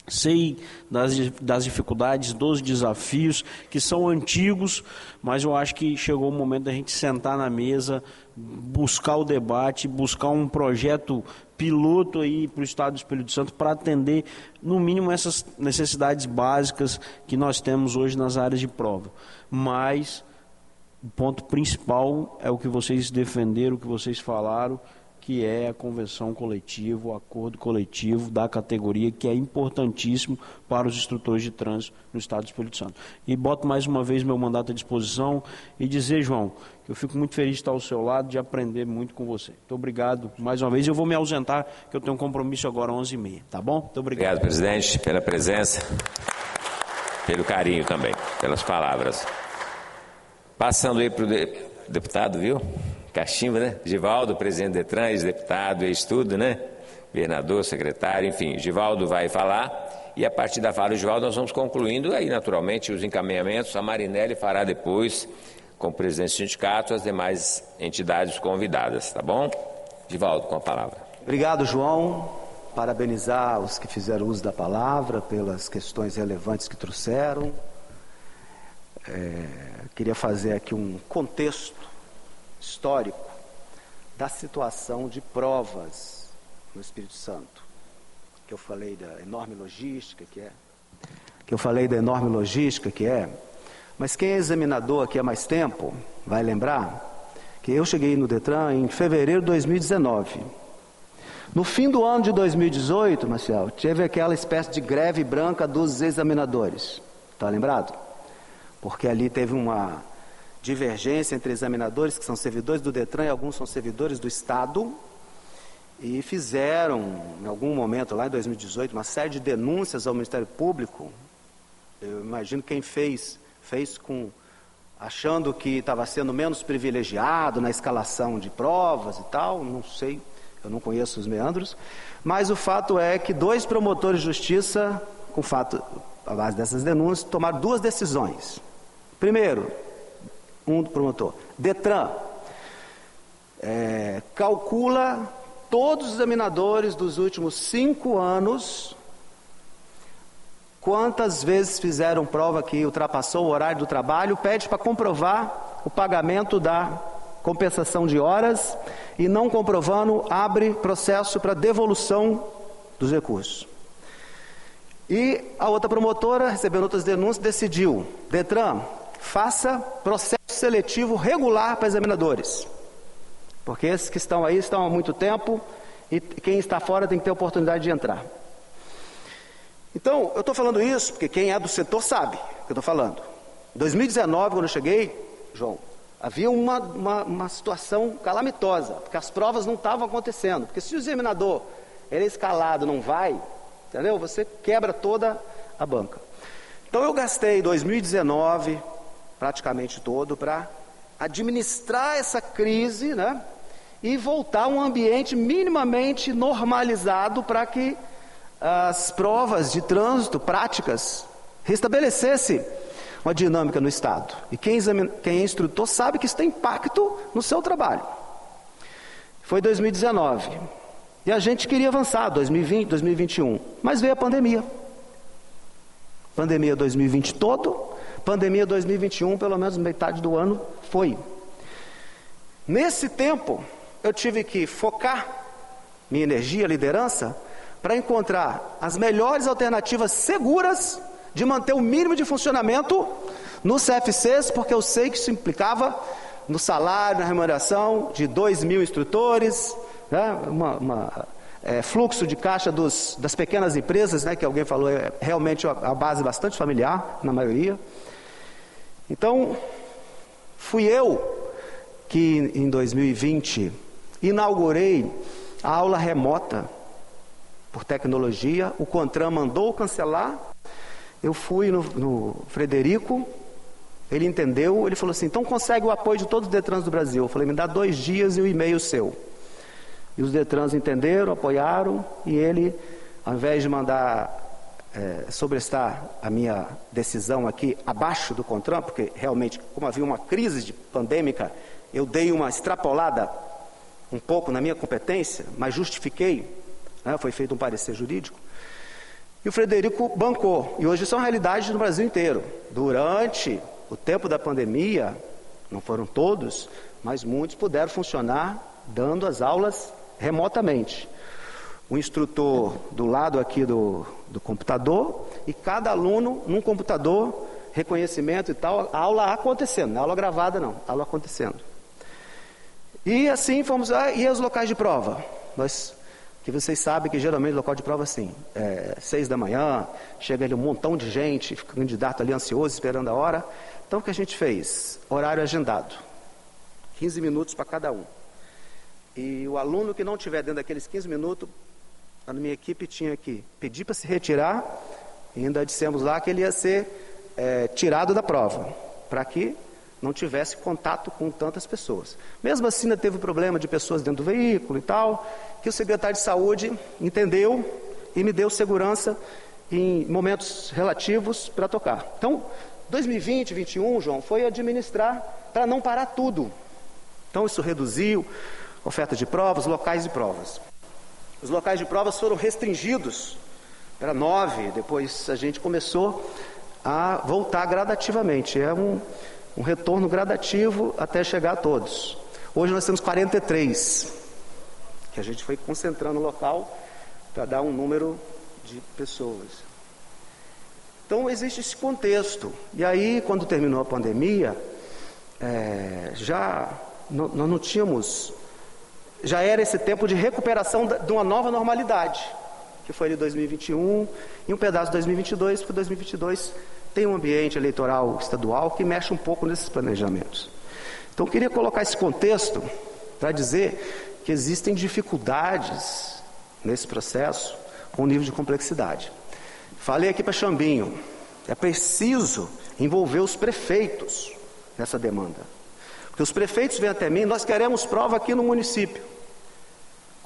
[SPEAKER 3] Sei das dificuldades, dos desafios que são antigos, mas eu acho que chegou o momento da gente sentar na mesa, buscar o debate, buscar um projeto piloto aí para o Estado do Espírito Santo para atender, no mínimo, essas necessidades básicas que nós temos hoje nas áreas de prova. Mas o ponto principal é o que vocês defenderam, o que vocês falaram, que é a convenção coletiva, o acordo coletivo da categoria, que é importantíssimo para os instrutores de trânsito no Estado do Espírito Santo. E boto mais uma vez meu mandato à disposição e dizer, João, que eu fico muito feliz de estar ao seu lado, de aprender muito com você. Muito obrigado mais uma vez. Eu vou me ausentar, que eu tenho um compromisso agora às 11h30, tá bom? Muito obrigado.
[SPEAKER 4] Obrigado, presidente, pela presença, pelo carinho também, pelas palavras. Passando aí para o deputado, viu? Cachimba, né? Givaldo, presidente do DETRAN, ex-deputado, ex-tudo, né? Governador, secretário, enfim. Givaldo vai falar e a partir da fala do Givaldo nós vamos concluindo aí naturalmente os encaminhamentos. A Marinelli fará depois com o presidente do sindicato as demais entidades convidadas, tá bom? Givaldo, com a palavra.
[SPEAKER 7] Obrigado, João. Parabenizar os que fizeram uso da palavra pelas questões relevantes que trouxeram. Queria fazer aqui um contexto histórico da situação de provas no Espírito Santo, que eu falei da enorme logística que é, mas quem é examinador aqui há mais tempo vai lembrar que eu cheguei no DETRAN em fevereiro de 2019. No fim do ano de 2018, Marcel, teve aquela espécie de greve branca dos examinadores, está lembrado? Porque ali teve uma divergência entre examinadores que são servidores do DETRAN e alguns são servidores do Estado, e fizeram, em algum momento lá em 2018, uma série de denúncias ao Ministério Público. Eu imagino quem fez achando que estava sendo menos privilegiado na escalação de provas e tal, não sei, eu não conheço os meandros, mas o fato é que 2 promotores de justiça, à base dessas denúncias, tomaram 2 decisões. Primeiro, um promotor, DETRAN, calcula todos os examinadores dos últimos 5 anos, quantas vezes fizeram prova que ultrapassou o horário do trabalho, pede para comprovar o pagamento da compensação de horas, e não comprovando, abre processo para devolução dos recursos. E a outra promotora, recebendo outras denúncias, decidiu: DETRAN, faça processo seletivo regular para examinadores, porque esses que estão aí estão há muito tempo e quem está fora tem que ter oportunidade de entrar. Então, eu estou falando isso porque quem é do setor sabe o que eu estou falando. Em 2019, quando eu cheguei, João, havia uma situação calamitosa, porque as provas não estavam acontecendo. Porque se o examinador ele é escalado, não vai, entendeu? Você quebra toda a banca. Então eu gastei 2019 praticamente todo para administrar essa crise, né? E voltar a um ambiente minimamente normalizado para que as provas de trânsito práticas restabelecessem uma dinâmica no Estado. E quem é instrutor sabe que isso tem impacto no seu trabalho. Foi 2019. E a gente queria avançar, 2020, 2021. Mas veio a pandemia. Pandemia 2020 todo, pandemia 2021, pelo menos metade do ano foi. Nesse tempo, eu tive que focar minha energia, liderança, para encontrar as melhores alternativas seguras de manter o mínimo de funcionamento nos CFCs, porque eu sei que isso implicava no salário, na remuneração de 2.000 instrutores, né? Fluxo de caixa das pequenas empresas, né, que alguém falou, é realmente a base bastante familiar, na maioria. Então, fui eu que em 2020 inaugurei a aula remota por tecnologia. O CONTRAN mandou cancelar, eu fui no Frederico, ele entendeu, ele falou assim: então consegue o apoio de todos os DETRANs do Brasil. Eu falei: me dá 2 dias e o e-mail seu. E os DETRANs entenderam, apoiaram, e ele, ao invés de mandar sobrestar a minha decisão aqui abaixo do CONTRAN, porque realmente, como havia uma crise pandêmica, eu dei uma extrapolada um pouco na minha competência, mas justifiquei, né, foi feito um parecer jurídico, e o Frederico bancou. E hoje isso é uma realidade no Brasil inteiro. Durante o tempo da pandemia, não foram todos, mas muitos puderam funcionar dando as aulas remotamente. O instrutor do lado aqui do computador e cada aluno num computador, reconhecimento e tal, a aula acontecendo, não é aula gravada não, aula acontecendo. E assim fomos, e os locais de prova? Que vocês sabem que geralmente o local de prova assim, 6 da manhã, chega ali um montão de gente, fica o candidato ali ansioso, esperando a hora. Então o que a gente fez? Horário agendado, 15 minutos para cada um. E o aluno que não estiver dentro daqueles 15 minutos, a minha equipe tinha que pedir para se retirar, e ainda dissemos lá que ele ia ser tirado da prova, para que não tivesse contato com tantas pessoas. Mesmo assim, ainda teve problema de pessoas dentro do veículo e tal, que o secretário de saúde entendeu e me deu segurança em momentos relativos para tocar. Então, 2020, 2021, João, foi administrar para não parar tudo. Então, isso reduziu oferta de provas, locais de provas. Os locais de provas foram restringidos para 9, depois a gente começou a voltar gradativamente. É um retorno gradativo até chegar a todos. Hoje nós temos 43, que a gente foi concentrando no local para dar um número de pessoas. Então existe esse contexto. E aí, quando terminou a pandemia, nós não tínhamos... Já era esse tempo de recuperação de uma nova normalidade, que foi de 2021, e um pedaço de 2022, porque 2022 tem um ambiente eleitoral estadual que mexe um pouco nesses planejamentos. Então, eu queria colocar esse contexto para dizer que existem dificuldades nesse processo com nível de complexidade. Falei aqui para Chambinho, é preciso envolver os prefeitos nessa demanda. Porque os prefeitos vêm até mim, nós queremos prova aqui no município.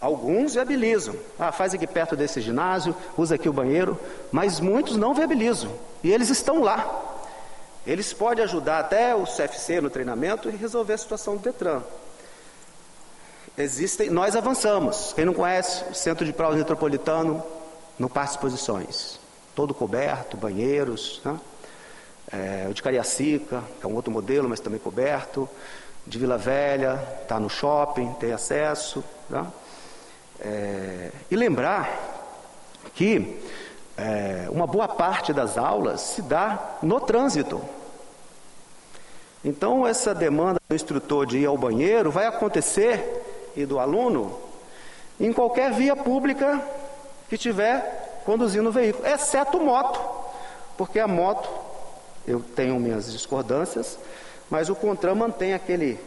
[SPEAKER 7] Alguns viabilizam. Faz aqui perto desse ginásio, usa aqui o banheiro, mas muitos não viabilizam. E eles estão lá. Eles podem ajudar até o CFC no treinamento e resolver a situação do Detran. Nós avançamos. Quem não conhece, o Centro de Provas Metropolitano, no Parque de Exposições. Todo coberto, banheiros, né? O de Cariacica, que é um outro modelo, mas também coberto. De Vila Velha, está no shopping, tem acesso, né? E lembrar que uma boa parte das aulas se dá no trânsito. Então, essa demanda do instrutor de ir ao banheiro vai acontecer, e do aluno, em qualquer via pública que estiver conduzindo o veículo, exceto moto, porque a moto, eu tenho minhas discordâncias, mas o CONTRAN mantém aquele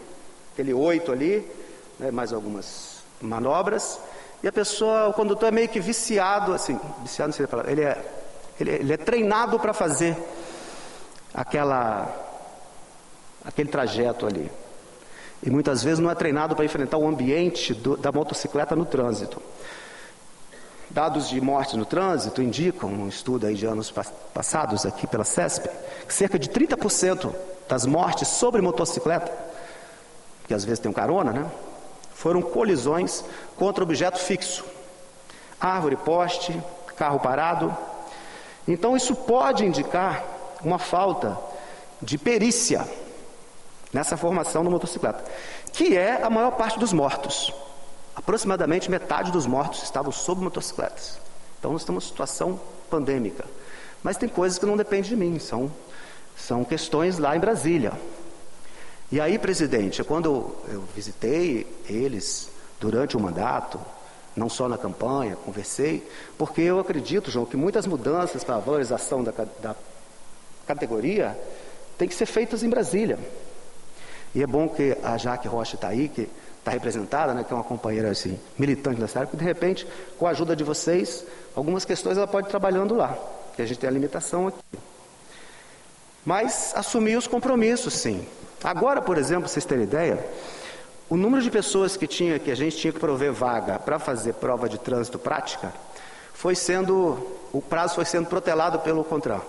[SPEAKER 7] 8 ali, né, mais algumas manobras, e a pessoa, o condutor é meio que viciado, assim, viciado não sei a palavra, ele é treinado para fazer aquele trajeto ali. E muitas vezes não é treinado para enfrentar o ambiente da motocicleta no trânsito. Dados de mortes no trânsito indicam, um estudo aí de anos passados aqui pela CESP, que cerca de 30% das mortes sobre motocicleta, que às vezes tem um carona, né, foram colisões contra objeto fixo, árvore, poste, carro parado. Então isso pode indicar uma falta de perícia nessa formação da motocicleta, que é a maior parte dos mortos. Aproximadamente metade dos mortos estavam sob motocicletas. Então nós estamos em situação pandêmica. Mas tem coisas que não dependem de mim, são questões lá em Brasília. E aí, presidente, quando eu visitei eles durante o mandato, não só na campanha, conversei, porque eu acredito, João, que muitas mudanças para a valorização da categoria têm que ser feitas em Brasília. E é bom que a Jaque Rocha está aí, que está representada, né, que é uma companheira assim, militante dessa área, que de repente, com a ajuda de vocês, algumas questões ela pode ir trabalhando lá, que a gente tem a limitação aqui. Mas assumir os compromissos, sim. Agora, por exemplo, para vocês terem ideia, o número de pessoas que a gente tinha que prover vaga para fazer prova de trânsito prática, o prazo foi sendo protelado pelo CONTRAN.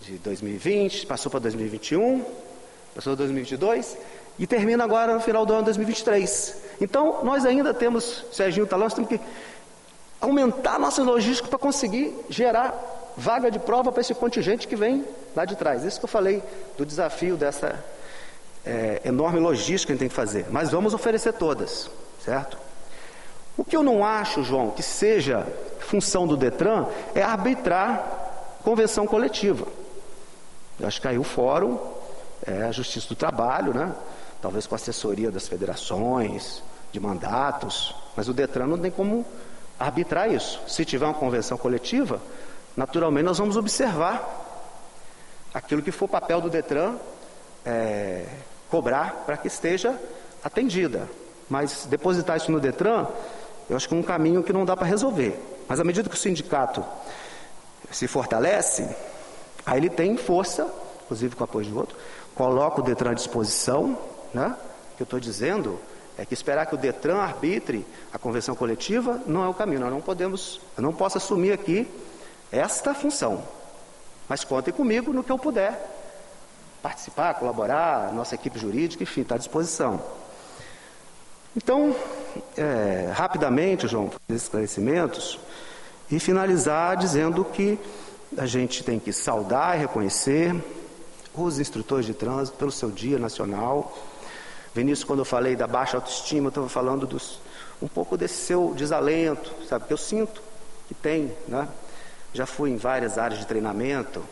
[SPEAKER 7] De 2020, passou para 2021, passou para 2022 e termina agora no final do ano de 2023. Então, nós ainda temos, Serginho está lá, nós temos que aumentar a nossa logística para conseguir gerar vaga de prova para esse contingente que vem lá de trás. Isso que eu falei do desafio dessa enorme logística que a gente tem que fazer. Mas vamos oferecer todas, certo? O que eu não acho, João, que seja função do Detran é arbitrar convenção coletiva. Eu acho que aí o fórum a Justiça do Trabalho, né? Talvez com a assessoria das federações, de mandatos, mas o Detran não tem como arbitrar isso. Se tiver uma convenção coletiva, naturalmente nós vamos observar aquilo que for o papel do Detran, cobrar para que esteja atendida. Mas depositar isso no Detran, eu acho que é um caminho que não dá para resolver. Mas à medida que o sindicato se fortalece, aí ele tem força, inclusive com o apoio de outro, coloca o Detran à disposição, né? O que eu estou dizendo é que esperar que o Detran arbitre a convenção coletiva não é o caminho. Eu não posso assumir aqui esta função, mas contem comigo no que eu puder participar, colaborar, nossa equipe jurídica, enfim, está à disposição. Então, rapidamente, João, fazer esses esclarecimentos e finalizar dizendo que a gente tem que saudar e reconhecer os instrutores de trânsito pelo seu Dia Nacional. Vinícius, quando eu falei da baixa autoestima, eu estava falando um pouco desse seu desalento, sabe, que eu sinto que tem, né? Já fui em várias áreas de treinamento,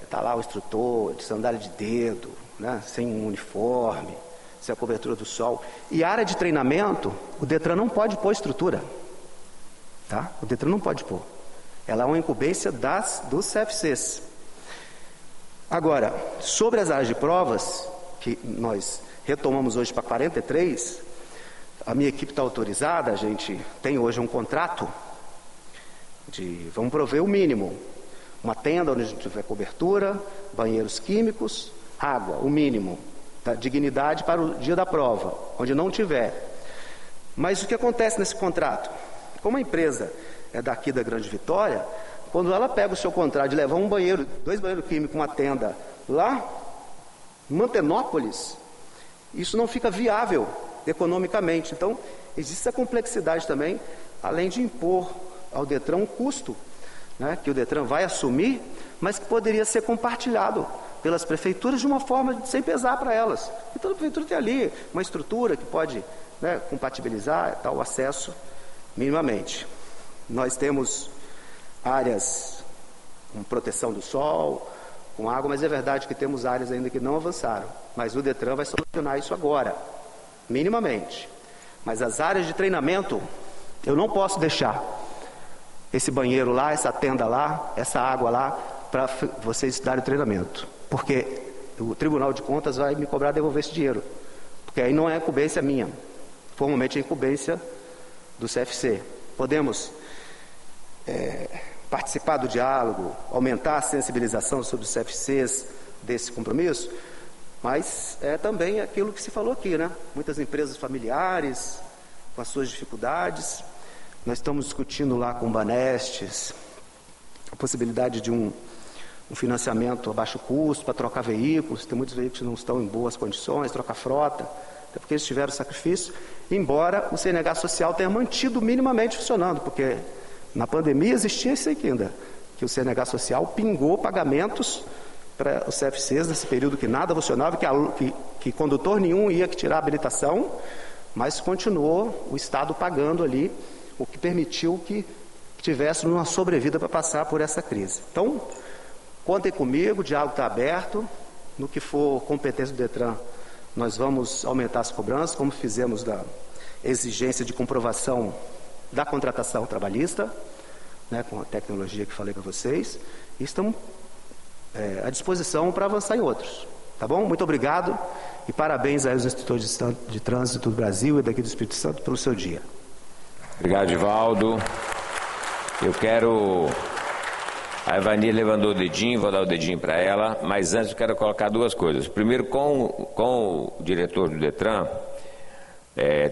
[SPEAKER 7] está lá o instrutor de sandália de dedo, né? Sem um uniforme, sem a cobertura do sol. E área de treinamento, o Detran não pode pôr estrutura. Tá? O Detran não pode pôr. Ela é uma incumbência dos CFCs. Agora, sobre as áreas de provas, que nós retomamos hoje para 43, a minha equipe está autorizada, a gente tem hoje um contrato vamos prover o mínimo. Uma tenda onde a gente tiver cobertura, banheiros químicos, água, o mínimo. Tá? Dignidade para o dia da prova, onde não tiver. Mas o que acontece nesse contrato? Como a empresa é daqui da Grande Vitória, quando ela pega o seu contrato de levar um banheiro, 2 banheiros químicos, uma tenda lá em Mantenópolis, isso não fica viável economicamente. Então, existe essa complexidade também, além de impor ao Detran um custo, né, que o Detran vai assumir, mas que poderia ser compartilhado pelas prefeituras de uma forma sem pesar para elas. Então a prefeitura tem ali uma estrutura que pode, né, compatibilizar tal acesso minimamente. Nós temos áreas com proteção do sol, com água, mas é verdade que temos áreas ainda que não avançaram. Mas o Detran vai solucionar isso agora, minimamente. Mas as áreas de treinamento, eu não posso deixar esse banheiro lá, essa tenda lá, essa água lá, para vocês darem treinamento. Porque o Tribunal de Contas vai me cobrar devolver esse dinheiro. Porque aí não é incumbência minha. Formalmente é incumbência do CFC. Podemos participar do diálogo, aumentar a sensibilização sobre os CFCs desse compromisso, mas é também aquilo que se falou aqui, né? Muitas empresas familiares, com as suas dificuldades. Nós estamos discutindo lá com o Banestes a possibilidade de um financiamento a baixo custo para trocar veículos. Tem muitos veículos que não estão em boas condições, trocar frota, até porque eles tiveram sacrifício, embora o CNH social tenha mantido minimamente funcionando, porque na pandemia existia isso aqui ainda, que o CNH social pingou pagamentos para os CFCs nesse período que nada funcionava, que condutor nenhum ia tirar a habilitação, mas continuou o Estado pagando ali, o que permitiu que tivéssemos uma sobrevida para passar por essa crise. Então, contem comigo, o diálogo está aberto. No que for competência do Detran, nós vamos aumentar as cobranças, como fizemos da exigência de comprovação da contratação trabalhista, né, com a tecnologia que falei para vocês, e estamos à disposição para avançar em outros. Tá bom? Muito obrigado e parabéns aos instrutores de trânsito do Brasil e daqui do Espírito Santo pelo seu dia.
[SPEAKER 4] Obrigado, Divaldo. Eu quero... A Ivani levantou o dedinho, vou dar o dedinho para ela, mas antes eu quero colocar 2 coisas. Primeiro, com o diretor do Detran,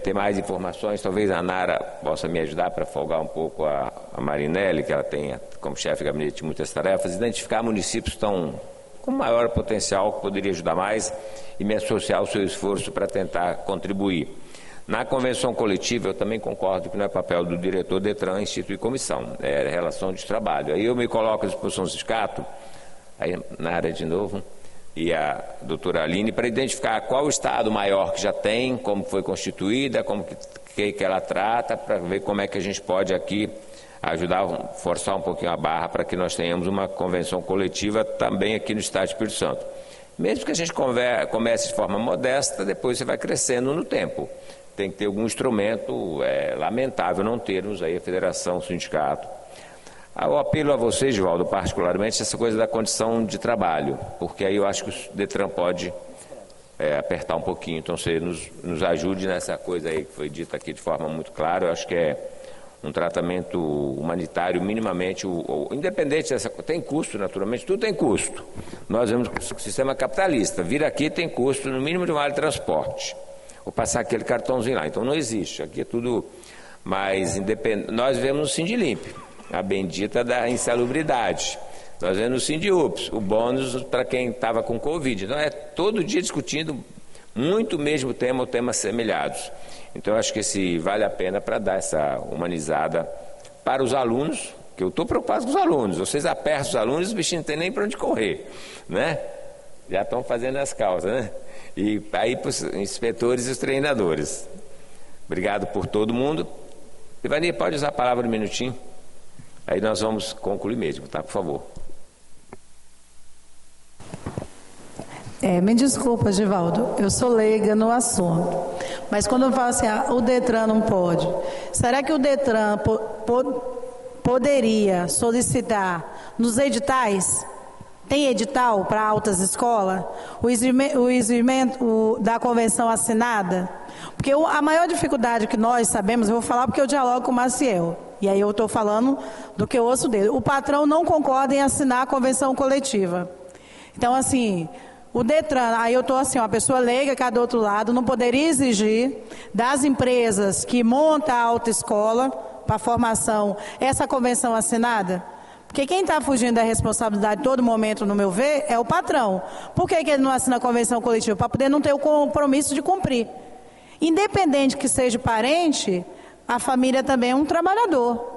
[SPEAKER 4] ter mais informações, talvez a Nara possa me ajudar para folgar um pouco a Marinelli, que ela tem como chefe de gabinete muitas tarefas, identificar municípios que estão com maior potencial, que poderia ajudar mais, e me associar ao seu esforço para tentar contribuir. Na convenção coletiva, eu também concordo que não é papel do diretor Detran instituir comissão, é relação de trabalho. Aí eu me coloco à disposição do sindicato, aí na área de novo, e a doutora Aline, para identificar qual o estado maior que já tem, como foi constituída, como que ela trata, para ver como é que a gente pode aqui ajudar, forçar um pouquinho a barra para que nós tenhamos uma convenção coletiva também aqui no Estado de Espírito Santo. Mesmo que a gente comece de forma modesta, depois você vai crescendo no tempo. Tem que ter algum instrumento, é lamentável não termos aí a federação, o sindicato. Eu apelo a vocês, Divaldo, particularmente, essa coisa da condição de trabalho, porque aí eu acho que o Detran pode apertar um pouquinho. Então, você nos ajude nessa coisa aí que foi dita aqui de forma muito clara. Eu acho que é um tratamento humanitário minimamente, independente dessa coisa. Tem custo, naturalmente, tudo tem custo. Nós vemos que o sistema capitalista, vir aqui tem custo, no mínimo de vale transporte. Vou passar aquele cartãozinho lá. Então não existe. Aqui é tudo mais independente. Nós vemos o Sindilimp, a bendita da insalubridade. Nós vemos o Sindiups, o bônus para quem estava com Covid. Então é todo dia discutindo muito o mesmo tema ou temas semelhados. Então eu acho que esse vale a pena para dar essa humanizada para os alunos, que eu estou preocupado com os alunos. Vocês apertam os alunos, os bichinhos não tem nem para onde correr, né? Já estão fazendo as causas, né? E aí para os inspetores e os treinadores. Obrigado por todo mundo. Ivani, pode usar a palavra um minutinho? Aí nós vamos concluir mesmo, tá? Por favor.
[SPEAKER 9] Me desculpa, Givaldo, eu sou leiga no assunto, mas quando eu falo assim, o Detran não pode, será que o Detran poderia solicitar nos editais? Tem edital para altas escolas? O eximento da convenção assinada? Porque a maior dificuldade que nós sabemos, eu vou falar porque eu dialogo com o Maciel, e aí eu estou falando do que eu ouço dele. O patrão não concorda em assinar a convenção coletiva. Então, assim, o Detran, aí eu estou assim, uma pessoa leiga, cá do outro lado, não poderia exigir das empresas que montam a autoescola para formação essa convenção assinada? Porque quem está fugindo da responsabilidade todo momento, no meu ver, é o patrão. Por que ele não assina a convenção coletiva? Para poder não ter o compromisso de cumprir. Independente que seja parente, a família também é um trabalhador.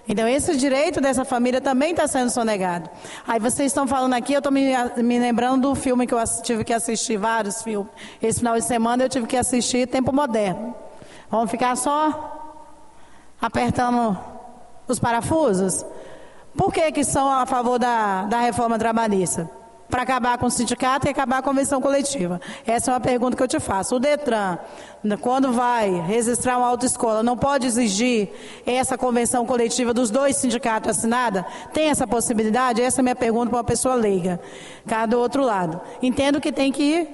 [SPEAKER 9] Então, esse direito dessa família também está sendo sonegado. Aí vocês estão falando aqui, eu estou me lembrando do filme que eu tive que assistir, vários filmes. Esse final de semana eu tive que assistir Tempo Moderno. Vamos ficar só apertando os parafusos? Por que são a favor da reforma trabalhista? Para acabar com o sindicato e acabar com a convenção coletiva. Essa é uma pergunta que eu te faço. O Detran, quando vai registrar uma autoescola, não pode exigir essa convenção coletiva dos dois sindicatos assinada? Tem essa possibilidade? Essa é a minha pergunta para uma pessoa leiga, cá do outro lado. Entendo que tem que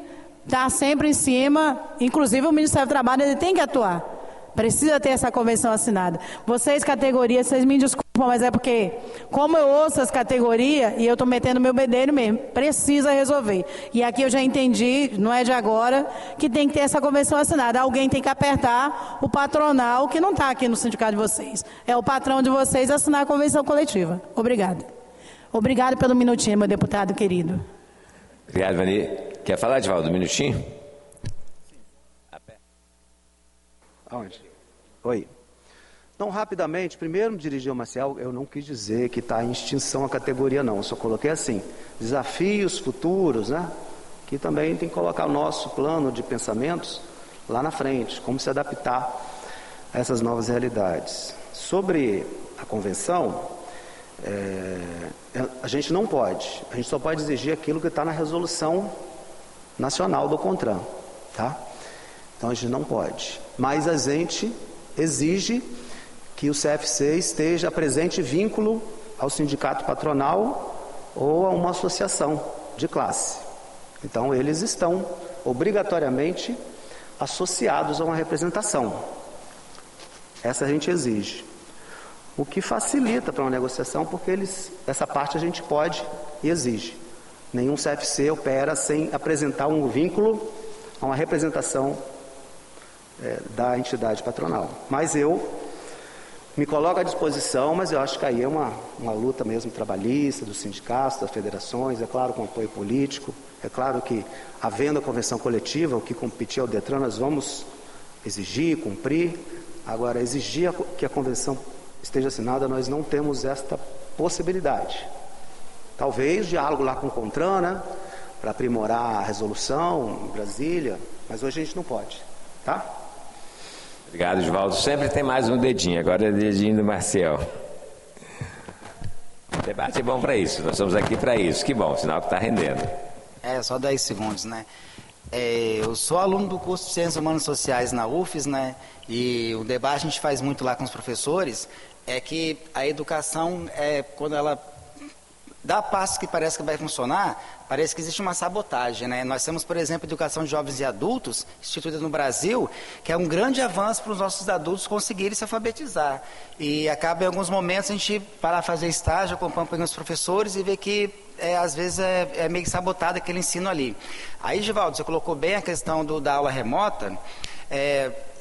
[SPEAKER 9] estar sempre em cima, inclusive o Ministério do Trabalho, ele tem que atuar. Precisa ter essa convenção assinada. Vocês, categorias, vocês me desculpam, mas é porque, como eu ouço as categorias, e eu estou metendo meu bedelho mesmo, precisa resolver. E aqui eu já entendi, não é de agora, que tem que ter essa convenção assinada. Alguém tem que apertar o patronal, que não está aqui no sindicato de vocês. É o patrão de vocês assinar a convenção coletiva. Obrigada. Obrigado pelo minutinho, meu deputado querido.
[SPEAKER 4] Obrigado, Vani. Quer falar, Edivaldo, um minutinho?
[SPEAKER 7] Aonde? Oi. Então, rapidamente, primeiro me dirigir ao Maciel, eu não quis dizer que está em extinção a categoria, não. Eu só coloquei assim, desafios futuros, né? Que também tem que colocar o nosso plano de pensamentos lá na frente, como se adaptar a essas novas realidades. Sobre a convenção, a gente não pode, a gente só pode exigir aquilo que está na resolução nacional do CONTRAN, tá? Então a gente não pode, mas a gente exige que o CFC esteja presente vínculo ao sindicato patronal ou a uma associação de classe. Então eles estão obrigatoriamente associados a uma representação. Essa a gente exige. O que facilita para uma negociação, porque essa parte a gente pode e exige. Nenhum CFC opera sem apresentar um vínculo a uma representação da entidade patronal. Mas eu me coloco à disposição, mas eu acho que aí é uma luta mesmo trabalhista, dos sindicatos, das federações, é claro, com apoio político, é claro que, havendo a convenção coletiva, o que competir ao Detran, nós vamos exigir, cumprir. Agora, exigir que a convenção esteja assinada, nós não temos esta possibilidade. Talvez diálogo lá com o CONTRAN, né, para aprimorar a resolução em Brasília, mas hoje a gente não pode, tá?
[SPEAKER 4] Obrigado, Edivaldo. Sempre tem mais um dedinho, agora é o dedinho do Marcial. O debate é bom para isso, nós estamos aqui para isso. Que bom, sinal que está rendendo.
[SPEAKER 5] Só 10 segundos, né? Eu sou aluno do curso de Ciências Humanas e Sociais na UFES, né? E o debate a gente faz muito lá com os professores, é que a educação, quando ela dá passos que parece que vai funcionar, parece que existe uma sabotagem, né? Nós temos, por exemplo, a educação de jovens e adultos, instituída no Brasil, que é um grande avanço para os nossos adultos conseguirem se alfabetizar. E acaba, em alguns momentos, a gente para fazer estágio, acompanha os professores e vê que, às vezes, é meio sabotado aquele ensino ali. Aí, Givaldo, você colocou bem a questão da aula remota.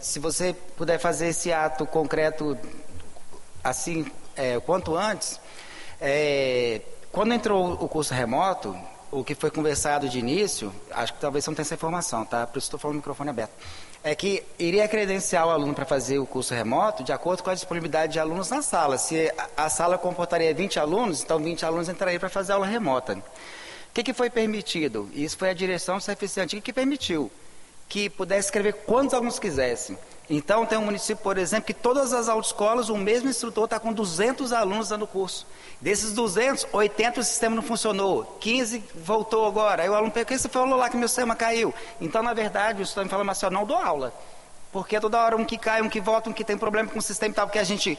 [SPEAKER 5] Se você puder fazer esse ato concreto, assim, quanto antes... Quando entrou o curso remoto, o que foi conversado de início, acho que talvez você não tenha essa informação, tá? Por isso estou falando o microfone aberto, é que iria credenciar o aluno para fazer o curso remoto de acordo com a disponibilidade de alunos na sala. Se a sala comportaria 20 alunos, então 20 alunos entrariam para fazer a aula remota. O que foi permitido? Isso foi a direção do CFC Antiga que permitiu que pudesse escrever quantos alunos quisessem. Então, tem um município, por exemplo, que todas as autoescolas, o mesmo instrutor está com 200 alunos dando curso. Desses 200, 80 o sistema não funcionou, 15 voltou agora. Aí o aluno pergunta, o que você falou lá que meu sistema caiu? Então, na verdade, o sistema informação não dou aula. Porque toda hora um que cai, um que volta, um que tem problema com o sistema e tal, porque a gente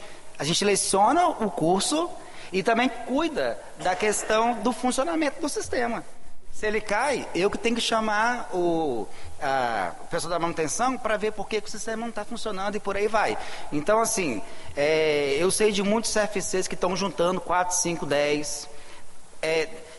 [SPEAKER 5] leciona o curso e também cuida da questão do funcionamento do sistema. Se ele cai, eu que tenho que chamar o pessoal da manutenção para ver por que o sistema não está funcionando e por aí vai. Então, assim, eu sei de muitos CFCs que estão juntando 4, 5, 10.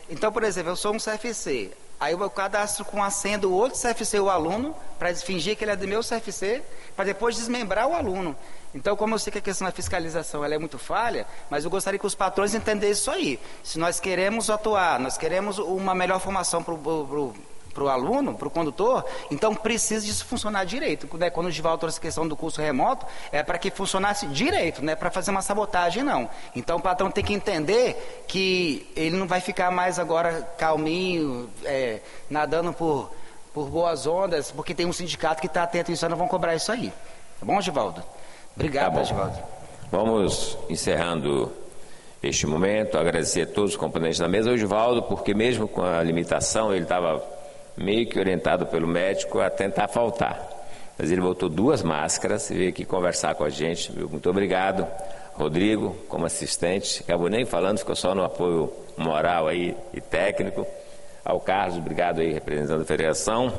[SPEAKER 5] Então, por exemplo, eu sou um CFC. Aí eu cadastro com a senha do outro CFC o aluno, para fingir que ele é do meu CFC, para depois desmembrar o aluno. Então, como eu sei que a questão da fiscalização ela é muito falha, mas eu gostaria que os patrões entendessem isso aí. Se nós queremos atuar, nós queremos uma melhor formação para o aluno, para o condutor, então precisa disso funcionar direito. Né? Quando o Givaldo trouxe a questão do curso remoto, é para que funcionasse direito, não é para fazer uma sabotagem, não. Então o patrão tem que entender que ele não vai ficar mais agora calminho, nadando por boas ondas, porque tem um sindicato que está atento a isso, não vão cobrar isso aí. Tá bom, Givaldo? Obrigado,
[SPEAKER 4] tá
[SPEAKER 5] Givaldo.
[SPEAKER 4] Vamos encerrando este momento, agradecer a todos os componentes da mesa. O Givaldo, porque mesmo com a limitação, ele estava meio que orientado pelo médico a tentar faltar. Mas ele botou 2 máscaras e veio aqui conversar com a gente. Muito obrigado. Rodrigo, como assistente, acabou nem falando, ficou só no apoio moral aí e técnico. Ao Carlos, obrigado aí, representando a federação.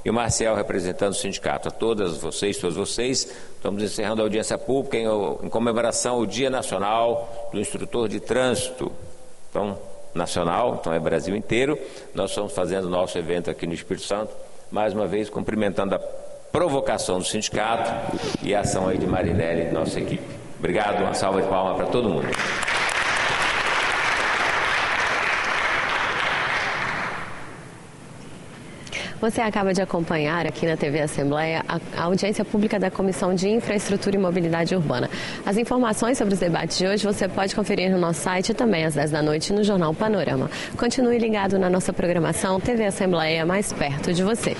[SPEAKER 4] E o Marcel, representando o sindicato. A todas vocês, todos vocês, estamos encerrando a audiência pública em comemoração ao Dia Nacional do Instrutor de Trânsito. Então, nacional, então é Brasil inteiro. Nós estamos fazendo o nosso evento aqui no Espírito Santo, mais uma vez cumprimentando a provocação do sindicato e a ação aí de Marinelli e nossa equipe. Obrigado, uma salva de palmas para todo mundo.
[SPEAKER 1] Você acaba de acompanhar aqui na TV Assembleia a audiência pública da Comissão de Infraestrutura e Mobilidade Urbana. As informações sobre os debates de hoje você pode conferir no nosso site e também às 10 da noite no Jornal Panorama. Continue ligado na nossa programação TV Assembleia, mais perto de você.